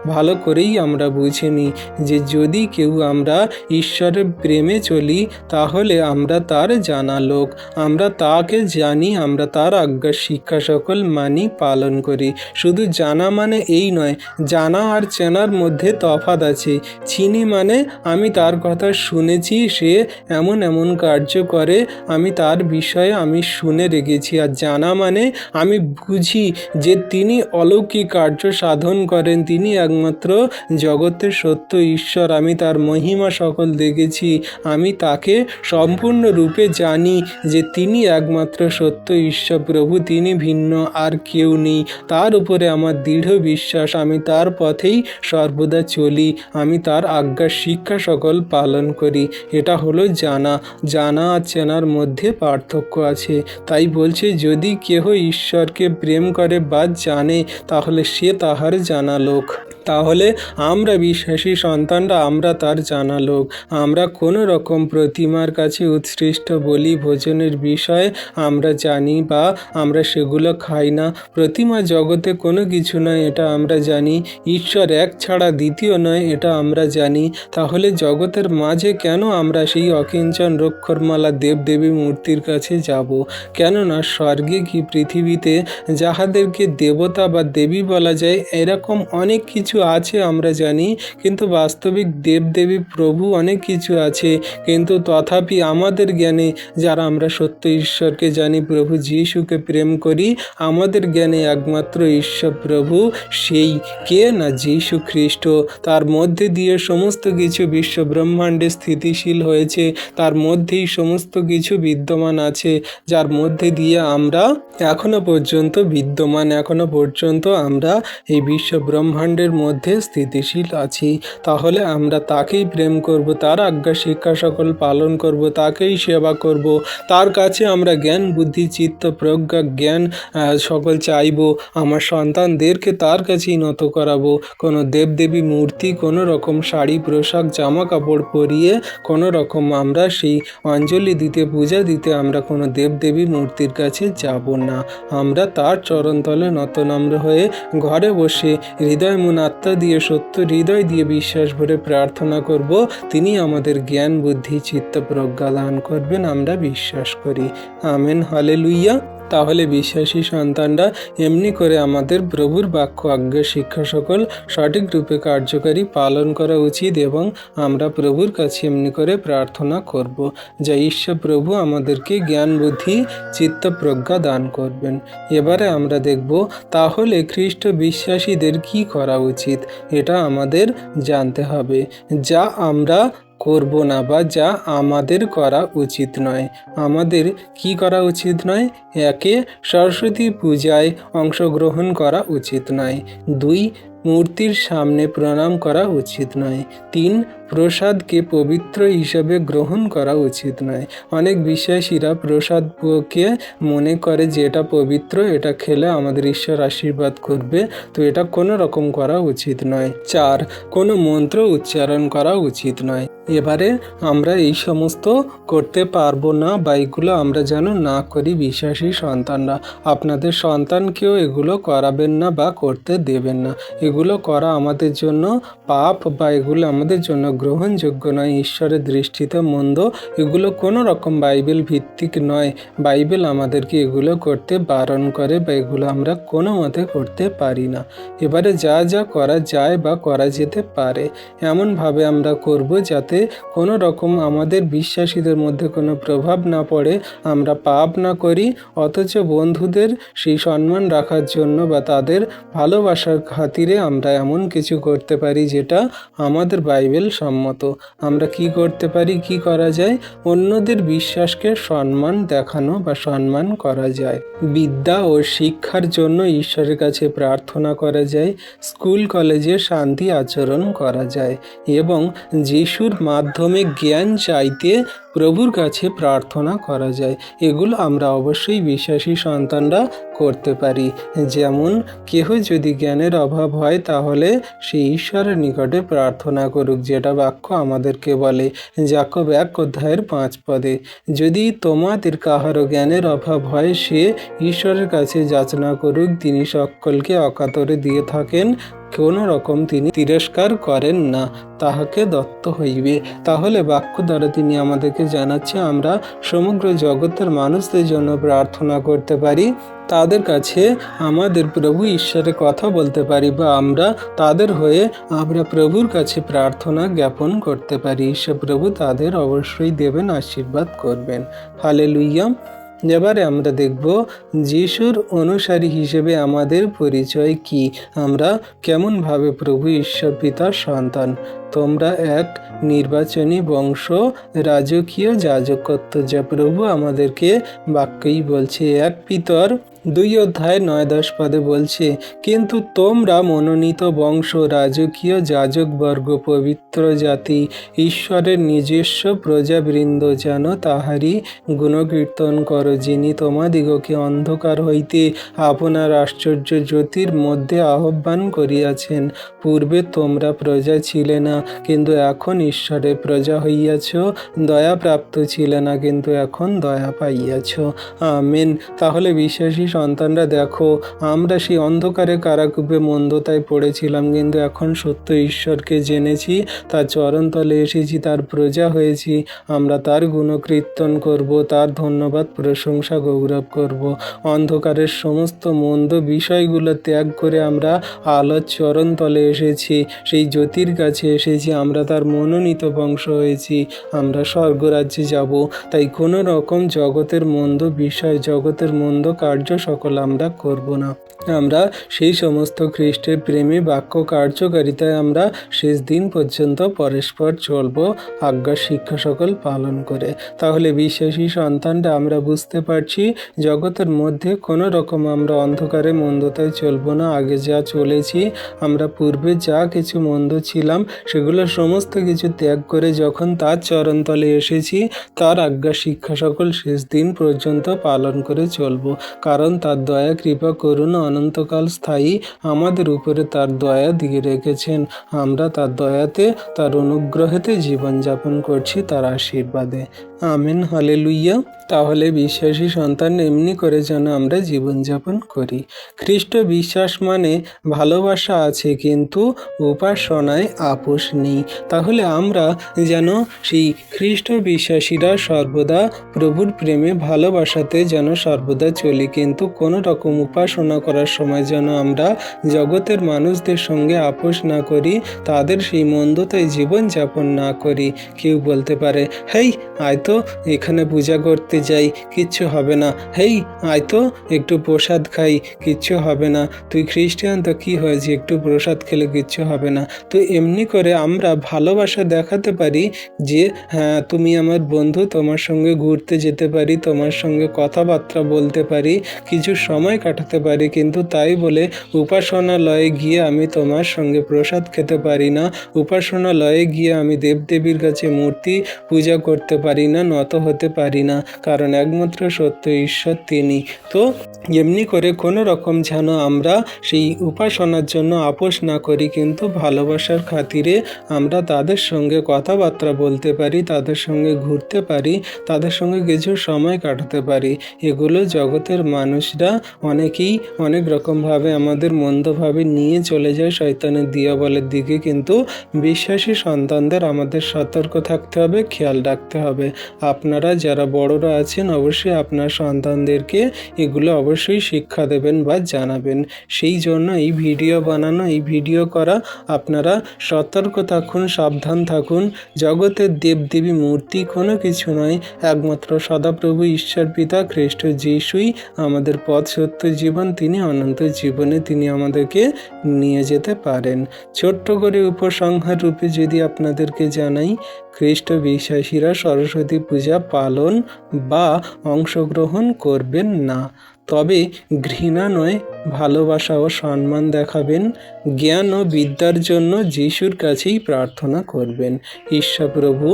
ভালো করেই আমরা বুঝে নিই যে যদি কেউ আমরা ঈশ্বরের প্রেমে চলি, তাহলে আমরা তার জানা লোক। আমরা তাকে জানি, আমরা তার আজ্ঞা শিক্ষা সকল মানি, পালন করি। শুধু জানা মানে এই নয়, জানা আর চেনার মধ্যে তফাৎ আছে। চিনি মানে আমি তার কথা শুনেছি, সে এমন এমন কার্য করে, আমি তার বিষয়ে আমি শুনে রেখেছি। আর জানা মানে আমি বুঝি যে তিনি অলৌকিক কার্য সাধন করেন, তিনি একমাত্র জগতের সত্য ঈশ্বর, আমি তার মহিমা সকল দেখেছি, আমি তাকে সম্পূর্ণরূপে জানি যে তিনি একমাত্র সত্য ঈশ্বর প্রভু, তিনি ভিন্ন আর কেউ নেই। তার উপরে আমার দৃঢ় বিশ্বাস, আমি তার পথেই সর্বদা চলি, আমি তার আজ্ঞা শিক্ষা সকল পালন করি। এটা হলো জানা। জানা আর চেনার মধ্যে পার্থক্য আছে। তাই বলছে যদি কেহ ঈশ্বরকে প্রেম করে বা জানে, তাহলে সে তাহার জানা লোক। তাহলে আমরা বিশ্বাসী সন্তানরা, আমরা তার জানা লোক। আমরা কোনো রকম প্রতিমার কাছে উৎসৃষ্ট বলি ভোজনের বিষয়ে আমরা জানি বা আমরা সেগুলো খাই না। প্রতিমা জগতে কোনো কিছু নয়, এটা আমরা জানি। ঈশ্বর এক ছাড়া দ্বিতীয় নয়, এটা আমরা জানি। তাহলে জগতের মাঝে কেন আমরা সেই অকিঞ্চন রক্ষরমালা দেবদেবী মূর্তির কাছে যাব? কেননা স্বর্গে কি পৃথিবীতে যাহাদেরকে দেবতা বা দেবী বলা যায়, এরকম অনেক কিছু আছে আমরা জানি, কিন্তু বাস্তবিক দেবদেবী প্রভু অনেক কিছু আছে। কিন্তু তথাপি আমাদের জ্ঞানে, যারা আমরা সত্য ঈশ্বরকে জানি, প্রভু যীশুকে প্রেম করি, আমাদের জ্ঞানে একমাত্র ঈশ্বর প্রভু সেই কে না যীশু খ্রিস্ট। তার মধ্যে দিয়ে সমস্ত কিছু বিশ্ব ব্রহ্মাণ্ডে স্থিতিশীল হয়েছে, তার মধ্যেই সমস্ত কিছু বিদ্যমান আছে, যার মধ্যে দিয়ে আমরা এখনো পর্যন্ত বিদ্যমান, এখনো পর্যন্ত আমরা এই বিশ্ব ব্রহ্মাণ্ডের মধ্যে স্থিতিশীল আছি। তাহলে আমরা তাকেই প্রেম করব, তার আজ্ঞা শিক্ষা সকল পালন করব, তাকেই সেবা করব, তার কাছে আমরা জ্ঞান বুদ্ধি চিত্ত প্রজ্ঞা জ্ঞান সকল চাইব। আমার সন্তানদেরকে তার কাছেই নত করাবো। কোনো দেবদেবী মূর্তি, কোনো রকম শাড়ি পোশাক জামা কাপড় পরিয়ে কোনো রকম আমরা সেই অঞ্জলি দিতে পূজা দিতে আমরা কোনো দেবদেবী মূর্তির কাছে যাব না। আমরা তার চরণতলে নতনম্র হয়ে ঘরে বসে হৃদয় মন আত্মা দিয়ে সত্য হৃদয় দিয়ে বিশ্বাস ভরে প্রার্থনা করব, তিনি আমাদের জ্ঞান বুদ্ধি চিত্ত প্রজ্ঞা দান করবেন, আমরা বিশ্বাস করি। Amen, hallelujah. তাহলে বিশ্বাসী সন্তানরা এমনি করে আমাদের প্রভুর বাক্য আজ্ঞা শিক্ষা সকল সঠিক রূপে কার্যকারী পালন করা উচিত এবং আমরা প্রভুর কাছে এমনি করে প্রার্থনা করব, যা ঈশ্বর প্রভু আমাদেরকে জ্ঞান বুদ্ধি চিত্ত প্রজ্ঞা দান করবেন। এবারে আমরা দেখব তাহলে খ্রিস্ট বিশ্বাসীদের কি করা উচিত, এটা আমাদের জানতে হবে। যা আমরা করব না বা যা আমাদের করা উচিত নয়। আমাদের কি করা উচিত নয়? 1, সরস্বতী পূজায় অংশগ্রহণ করা উচিত নয়। 2, মূর্তির সামনে প্রণাম করা উচিত নয়। 3, প্রসাদকে পবিত্র হিসাবে গ্রহণ করা উচিত নয়। অনেক বিশ্বাসীরা প্রসাদকে মনে করে যে এটা পবিত্র, এটা খেলে আমাদের ঈশ্বর আশীর্বাদ করবে, তো এটা কোনো রকম করা উচিত নয়। 4, কোনো মন্ত্র উচ্চারণ করা উচিত নয়। এবারে আমরা এই সমস্ত করতে পারবো না বা এগুলো আমরা যেন না করি বিশ্বাসী সন্তানরা। আপনাদের সন্তানকেও এগুলো করাবেন না বা করতে দেবেন না। এগুলো করা আমাদের জন্য পাপ বা এগুলো আমাদের জন্য গ্রহণযোগ্য নয়, ঈশ্বরের দৃষ্টিতে মন্দ, এগুলো কোনো রকম বাইবেল ভিত্তিক নয়। বাইবেল আমাদেরকে এগুলো করতে বারণ করে বা এগুলো আমরা কোনো মতে করতে পারি না। এবারে যা যা করা যায় বা করা যেতে পারে এমনভাবে আমরা করব যাতে কোনো রকম আমাদের বিশ্বাসীদের মধ্যে কোনো প্রভাব না পড়ে, আমরা পাপ না করি, অথচ বন্ধুদের সেই সম্মান রাখার জন্য বা তাদের ভালোবাসার খাতিরে আমরা এমন কিছু করতে পারি যেটা আমাদের বাইবেল সম্মত। আমরা কি করতে পারি, কি করা যায়? অন্যদের বিশ্বাসকে সম্মান দেখানো বা সম্মান করা যায়। বিদ্যা ও শিক্ষার জন্য ঈশ্বরের কাছে প্রার্থনা করা যায়, স্কুল কলেজে শান্তি আচরণ করা যায় এবং যিশুর মাধ্যমে জ্ঞান চাইতে প্রভুর কাছে প্রার্থনা করা যায়। এগুলো আমরা অবশ্যই বিশ্বাসী সন্তানরা করতে পারি। যেমন কেহ যদি জ্ঞানের অভাব হয় তাহলে সে ঈশ্বরের নিকটে প্রার্থনা করুক, যেটা বাক্য আমাদেরকে বলে যাকব 1:5 যদি তোমাদের কাহারও জ্ঞানের অভাব হয় সে ঈশ্বরের কাছে যাচনা করুক, তিনি সকলকে অকাতরে দিয়ে থাকেন, কোনো রকম তিনি তিরস্কার করেন না, তাহাকে দত্ত হইবে। তাহলে বাক্য দ্বারা তিনি আমাদেরকে জানাচ্ছে আমরা সমগ্র জগতের মানুষদের জন্য প্রার্থনা করতে পারি, তাদের কাছে আমাদের প্রভু ঈশ্বরের কথা বলতে পারি বা আমরা তাদের হয়ে আমরা প্রভুর কাছে প্রার্থনা জ্ঞাপন করতে পারি। ঈশ্বর প্রভু তাদের অবশ্যই দেবেন, আশীর্বাদ করবেন। হালেলুইয়া। এবারে আমরা দেখব যিশুর অনুসারী হিসেবে আমাদের পরিচয় কি, আমরা কেমনভাবে প্রভু ঈশ্বর পিতার সন্তান। তোমরা এক নির্বাচনী বংশ, রাজকীয় যাজকত্ব, যা প্রভু আমাদেরকে বাক্যই বলছে। 1 পিতর 2:9-10 বলছে, কিন্তু তোমরা মনোনীত বংশ, রাজকীয় যাজকবর্গ, পবিত্র জাতি, ঈশ্বরের নিজস্ব প্রজাবৃন্দ, যেন তাহারই গুণকীর্তন করো, যিনি তোমাদিগকে অন্ধকার হইতে আপনার আশ্চর্য জ্যোতির মধ্যে আহ্বান করিয়াছেন। পূর্বে তোমরা প্রজা ছিলে না, কিন্তু এখন ঈশ্বরের প্রজা হইয়াছ, দয়াপ্রাপ্ত ছিলে না, কিন্তু এখন দয়া পাইয়াছ। আমেন। তাহলে বিশ্বাসী সন্তানরা দেখো, আমরা সেই অন্ধকারে কারাকূপে মন্দতায় পড়েছিলাম, কিন্তু এখন সত্য ঈশ্বরকে জেনেছি, তার চরণতলে এসেছি, তার প্রজা হয়েছি। আমরা তার গুণকীর্তন করব, তার ধন্যবাদ, প্রশংসা, গৌরব করব। অন্ধকারের সমস্ত মন্দ বিষয়গুলো ত্যাগ করে আমরা আলোর চরণতলে এসেছি, সেই জ্যোতির কাছে এসেছি, আমরা তার মনোনীত বংশ হয়েছি, আমরা স্বর্গরাজ্যে যাব। তাই কোনো রকম জগতের মন্দ বিষয়, জগতের মন্দ কার্য সকল আমরা করব না। আমরা সেই সমস্ত খ্রিস্টের প্রেমে বাক্য কার্যকারিতায় আমরা শেষ দিন পর্যন্ত পরস্পর চলব, আজ্ঞা শিক্ষা সকল পালন করে। তাহলে বিশ্বাসী সন্তানরা আমরা বুঝতে পারছি জগতের মধ্যে কোনো রকম আমরা অন্ধকারে মন্দতায় চলব না। আগে যা চলেছি, আমরা পূর্বে যা কিছু মন্দ ছিলাম সেগুলো সমস্ত কিছু ত্যাগ করে যখন তার চরণতলে এসেছি, তার আজ্ঞা শিক্ষা সকল শেষ দিন পর্যন্ত পালন করে চলব। কারণ তার দয়া, কৃপা, করুণা অনন্তকাল স্থায়ী, আমাদের উপরে তার দয়া দিয়ে রেখেছেন। আমরা তার দয়াতে, তার অনুগ্রহেতে জীবনযাপন করছি, তার আশীর্বাদে। আমেন। হালেলুইয়া। তাহলে বিশ্বাসী সন্তান এমনি করে যেন আমরা জীবনযাপন করি। খ্রিস্ট বিশ্বাস মানে ভালোবাসা আছে, কিন্তু উপাসনায় আপোষ নেই। তাহলে আমরা যেন সেই খ্রিস্ট বিশ্বাসীরা সর্বদা প্রভুর প্রেমে ভালোবাসাতে যেন সর্বদা চলি, কিন্তু কোনো রকম উপাসনা করার সময় যেন আমরা জগতের মানুষদের সঙ্গে আপোষ না করি, তাদের সেই মন্দতায় জীবনযাপন না করি। কেউ বলতে পারে, হেই আয় তো এখানে পূজা করতে যাই, কিচ্ছু হবে না, হেই আয় তো একটু প্রসাদ খাই, কিচ্ছু হবে না, তুই খ্রিস্টান তো কি হয়েছে, একটু প্রসাদ খেলে কিচ্ছু হবে না। তো এমনি করে আমরা ভালোবাসা দেখাতে পারি যে হ্যাঁ তুমি আমার বন্ধু, তোমার সঙ্গে ঘুরতে যেতে পারি, তোমার সঙ্গে কথাবার্তা বলতে পারি, কিছু সময় কাটাতে পারি, কিন্তু তাই বলে উপাসনালয়ে গিয়ে আমি তোমার সঙ্গে প্রসাদ খেতে পারি না, উপাসনালয়ে গিয়ে আমি দেবদেবীর কাছে মূর্তি পূজা করতে পারি না, নত হতে পারি না, কারণ একমাত্র সত্য ঈশ্বর তিনি। তো এমনি করে কোনো রকম যেন আমরা সেই উপাসনার জন্য আপোষ না করি, কিন্তু ভালোবাসার খাতিরে আমরা তাদের সঙ্গে কথাবার্তা বলতে পারি, তাদের সঙ্গে ঘুরতে পারি, তাদের সঙ্গে কিছু সময় কাটাতে পারি। এগুলো জগতের মানুষরা অনেকেই অনেক হরেক রকমভাবে আমাদের মন্দভাবে নিয়ে চলে যায় শয়তানের দিয়াবলের দিকে, কিন্তু বিশ্বাসী সন্তানদের আমাদের সতর্ক থাকতে হবে, খেয়াল রাখতে হবে। আপনারা যারা বড়রা আছেন অবশ্যই আপনার সন্তানদেরকে এগুলো অবশ্যই শিক্ষা দেবেন বা জানাবেন। সেই জন্য এই ভিডিও বানানো, এই ভিডিও করা। আপনারা সতর্ক থাকুন, সাবধান থাকুন। জগতের দেবদেবী মূর্তি কোনো কিছু নয়, একমাত্র সদাপ্রভু ঈশ্বর পিতা খ্রিস্ট যিশুই আমাদের পথ, সত্য, জীবন। তিনি অনন্ত জীবনে তিনি আমাদেরকে নিয়ে যেতে পারেন। ছোট্ট করে উপসংহার রূপে যদি আপনাদেরকে জানাই, খ্রিস্ট বিশ্বাসীরা সরস্বতী পূজা পালন বা অংশগ্রহণ করবেন না, তবে ঘৃণা নয়, ভালোবাসা ও সম্মান দেখাবেন। জ্ঞান ও বিদ্যার জন্য যিশুর কাছেই প্রার্থনা করবেন। ঈশ্বরপ্রভু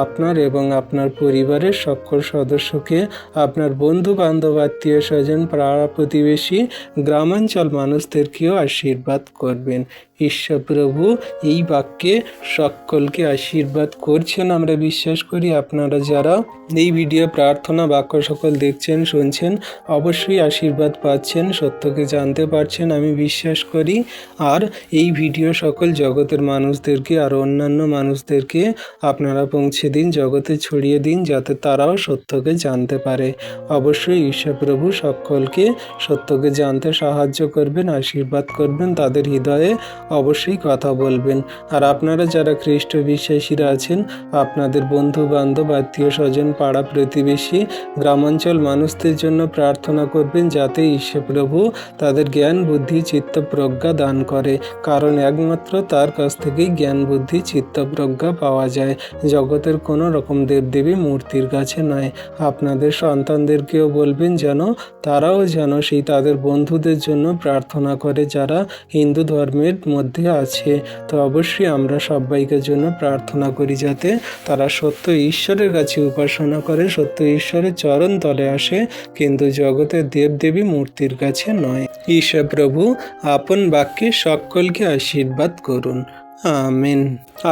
আপনার এবং আপনার পরিবারের সকল সদস্যকে, আপনার বন্ধু বান্ধব, আত্মীয় স্বজন, পাড়া প্রতিবেশী, গ্রামাঞ্চল মানুষদেরকেও আশীর্বাদ করবেন। ঈশ্বরপ্রভু এই বাক্যে সকলকে আশীর্বাদ করছেন আমরা বিশ্বাস করি। আপনারা যারা এই ভিডিও প্রার্থনা বাক্য সকল দেখছেন, শুনছেন, অবশ্যই আশীর্বাদ পাচ্ছেন, সত্যকে জানতে পারছেন আমি বিশ্বাস করি। আর এই ভিডিও সকল জগতের মানুষদেরকে আর অন্যান্য মানুষদেরকে আপনারা পৌঁছে দিন, জগতে ছড়িয়ে দিন, যাতে তারাও সত্যকে জানতে পারে। অবশ্যই ঈশ্বরপ্রভু সকলকে সত্যকে জানতে সাহায্য করবেন, আশীর্বাদ করবেন, তাদের হৃদয়ে অবশ্যই কথা বলবেন। আর আপনারা যারা খ্রিস্ট বিশ্বাসীরা আছেন, আপনাদের বন্ধু বান্ধব, আত্মীয় স্বজন, পাড়া প্রতিবেশী, গ্রামাঞ্চল মানুষদের জন্য প্রার্থনা করবেন, যাতে ঈশ্বরপ্রভু তাদের জ্ঞান, বুদ্ধি, চিত্ত, প্রজ্ঞা দান করে। কারণ একমাত্র তার কাছ থেকেই জ্ঞান, বুদ্ধি, চিত্ত, প্রজ্ঞা পাওয়া যায়, জগতের কোনো রকম দেবদেবী মূর্তির কাছে নয়। আপনাদের সন্তানদেরকেও বলবেন যেন তারাও যেন সেই তাদের বন্ধুদের জন্য প্রার্থনা করে যারা হিন্দু ধর্মের মধ্যে আছে। তো অবশ্যই আমরা সবাইকে জন্য প্রার্থনা করি যাতে তারা সত্য ঈশ্বরের কাছে উপাসনা করে, সত্য ঈশ্বরের চরণ তলে আসে, কিন্তু জগতের দেবদেবী মূর্তির কাছে নয়। ঈশ্বর প্রভু আপন বাক্যে সকলকে আশীর্বাদ করুন। আমেন।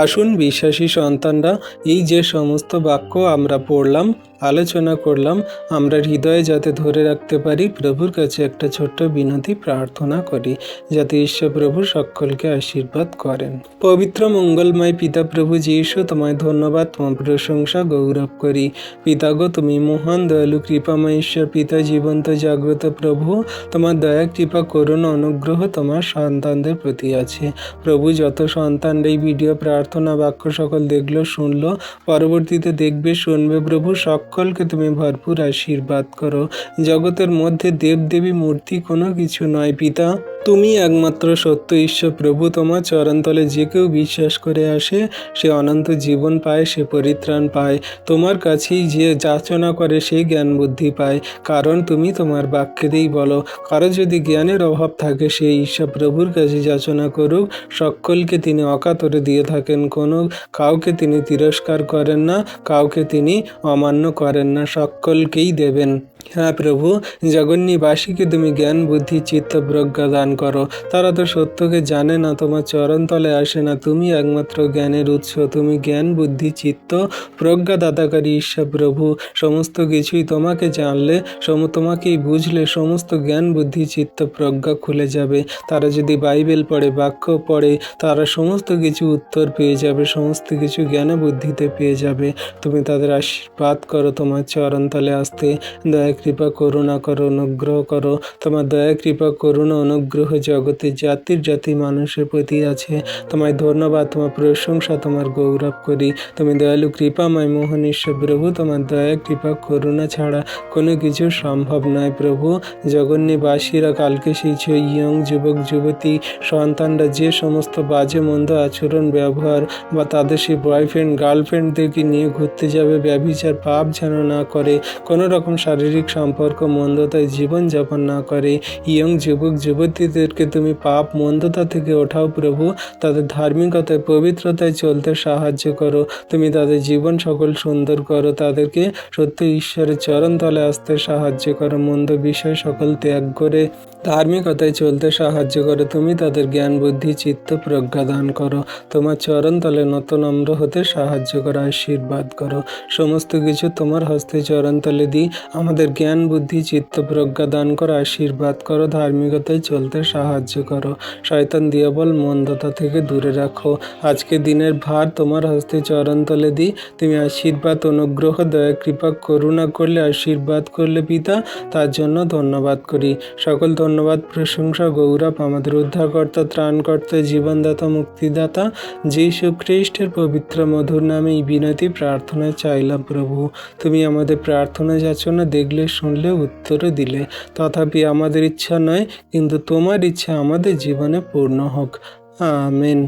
আসুন বিশ্বাসী সন্তানরা, এই যে সমস্ত বাক্য আমরা পড়লাম, আলোচনা করলাম, আমরা হৃদয়ে যাতে ধরে রাখতে পারি, প্রভুর কাছে একটা ছোট্ট বিনতি প্রার্থনা করি যাতে ঈশ্বর প্রভু সকলকে আশীর্বাদ করেন। পবিত্র মঙ্গলময় পিতা প্রভু যীশু, তোমায় ধন্যবাদ, তোমার প্রশংসা, গৌরব করি। পিতা গো, তুমি মহান দয়ালু কৃপাময় ঈশ্বর পিতা, জীবন্ত জাগ্রত প্রভু। তোমার দয়া, কৃপা, করুণা, অনুগ্রহ তোমার সন্তানদের প্রতি আছে। প্রভু, যত সন্তান এই ভিডিও প্রার্থনা বাক্য সকল দেখলো, শুনলো, পরবর্তীতে দেখবে, শুনবে, প্রভু সকলকে তুমি ভরপুর আশীর্বাদ করো। জগতের মধ্যে দেবদেবী মূর্তি কোনো কিছু নয় পিতা, তুমি একমাত্র সত্য ঈশ্বর প্রভু। তোমার চরণতলে যে কেউ বিশ্বাস করে আসে সে অনন্ত জীবন পায়, সে পরিত্রাণ পায়। তোমার কাছেই যে যাচনা করে সেই জ্ঞান বুদ্ধি পায়, কারণ তুমি তোমার বাক্যেতেই বলো, কারো যদি জ্ঞানের অভাব থাকে সে ঈশ্বর প্রভুর কাছে যাচনা করুক। সকলকে তিনি অকাতরে দিয়ে থাকেন, কোনো কাউকে তিনি তিরস্কার করেন না, কাউকে তিনি অমান্য করেন না, সকলকেই দেবেন। হ্যাঁ প্রভু, জগন্নিবাসীকে তুমি জ্ঞান, বুদ্ধি, চিত্ত, প্রজ্ঞা দান করো। তারা তো সত্যকে জানে না, তোমার চরণতলে আসে না। তুমি একমাত্র জ্ঞানের উৎস, তুমি জ্ঞান, বুদ্ধি, চিত্ত, প্রজ্ঞা দাতাকারী ঈশ্বর প্রভু। সমস্ত কিছুই তোমাকে জানলে, তোমাকেই বুঝলে সমস্ত জ্ঞান, বুদ্ধি, চিত্ত, প্রজ্ঞা খুলে যাবে। তারা যদি বাইবেল পড়ে, বাক্য পড়ে, তারা সমস্ত কিছু উত্তর পেয়ে যাবে, সমস্ত কিছু জ্ঞান বুদ্ধিতে পেয়ে যাবে। তুমি তাদের আশীর্বাদ করো, তোমার চরণতলে আসতে দয়া, কৃপা, করুণা করো, অনুগ্রহ করো। তোমার দয়া, কৃপা, করুণা, অনুগ্রহ জগতে জাতির জাতি মানুষের প্রতি আছে। তোমায় ধন্যবাদ, তোমার প্রশংসা, তোমার গৌরব করি। তুমি দয়ালু, কৃপাময়, মোহন ঈশ্বর প্রভু। তোমার দয়া, কৃপা, করুণা ছাড়া কোনো কিছু সম্ভব নয় প্রভু। জগন্নিবাসীরা কালকে সেই ইয়ং যুবক যুবতী সন্তানরা যে সমস্ত বাজে মন্দ আচরণ, ব্যবহার বা তাদের সেই বয়ফ্রেন্ড গার্লফ্রেন্ডদেরকে নিয়ে ঘুরতে যাবে, ব্যভিচার পাপ যেন না করে, কোনো রকম শারীরিক সম্পর্ক মন্দতায় জীবনযাপন না করে, ইয়ং যুবক যুবতীদেরকে তুমি পাপ মন্দতা থেকে ওঠাও প্রভু। তাদের ধার্মিকতায়, পবিত্রতায় চলতে সাহায্য করো। তুমি তাদের জীবন সকল সুন্দর করো, তাদেরকে সত্য ঈশ্বরের চরণতলে আসতে সাহায্য করো। মন্দ বিষয় সকল ত্যাগ করে ধার্মিকতায় চলতে সাহায্য করো। তুমি তাদের জ্ঞান, বুদ্ধি, চিত্ত, প্রজ্ঞা দান করো। তোমার চরণতলে নম্র হতে সাহায্য করো, আশীর্বাদ করো। সমস্ত কিছু তোমার হস্তে চরণতলে দিই। আমাদের জ্ঞান বুদ্ধি চিত্ত প্রজ্ঞা দান করো, আশীর্বাদ করো, ধার্মিকতায় চলতে সাহায্য করো, শয়তান দিয়াবল মন্দতা থেকে দূরে রাখো। আজকে দিনের ভার তোমার হস্তে চরণ তলে দিই। তুমি আশীর্বাদ, অনুগ্রহ, দয়া, কৃপা, করুণা করলে, আশীর্বাদ করলে পিতা, তার জন্য ধন্যবাদ করি। সকল ধন্যবাদ, প্রশংসা, গৌরব আমাদের উদ্ধারকর্তা, ত্রাণকর্তা, জীবনদাতা, মুক্তিদাতা যীশু খ্রিস্টের পবিত্র মধুর নামে এই বিনতি প্রার্থনা চাইলাম। প্রভু, তুমি আমাদের প্রার্থনা যাচনা দেখলে, শুনলে, উত্তরও দিলে। তথাপি আমাদের ইচ্ছা নয়, কিন্তু তোমার ইচ্ছা আমাদের জীবনে পূর্ণ হোক। আমেন।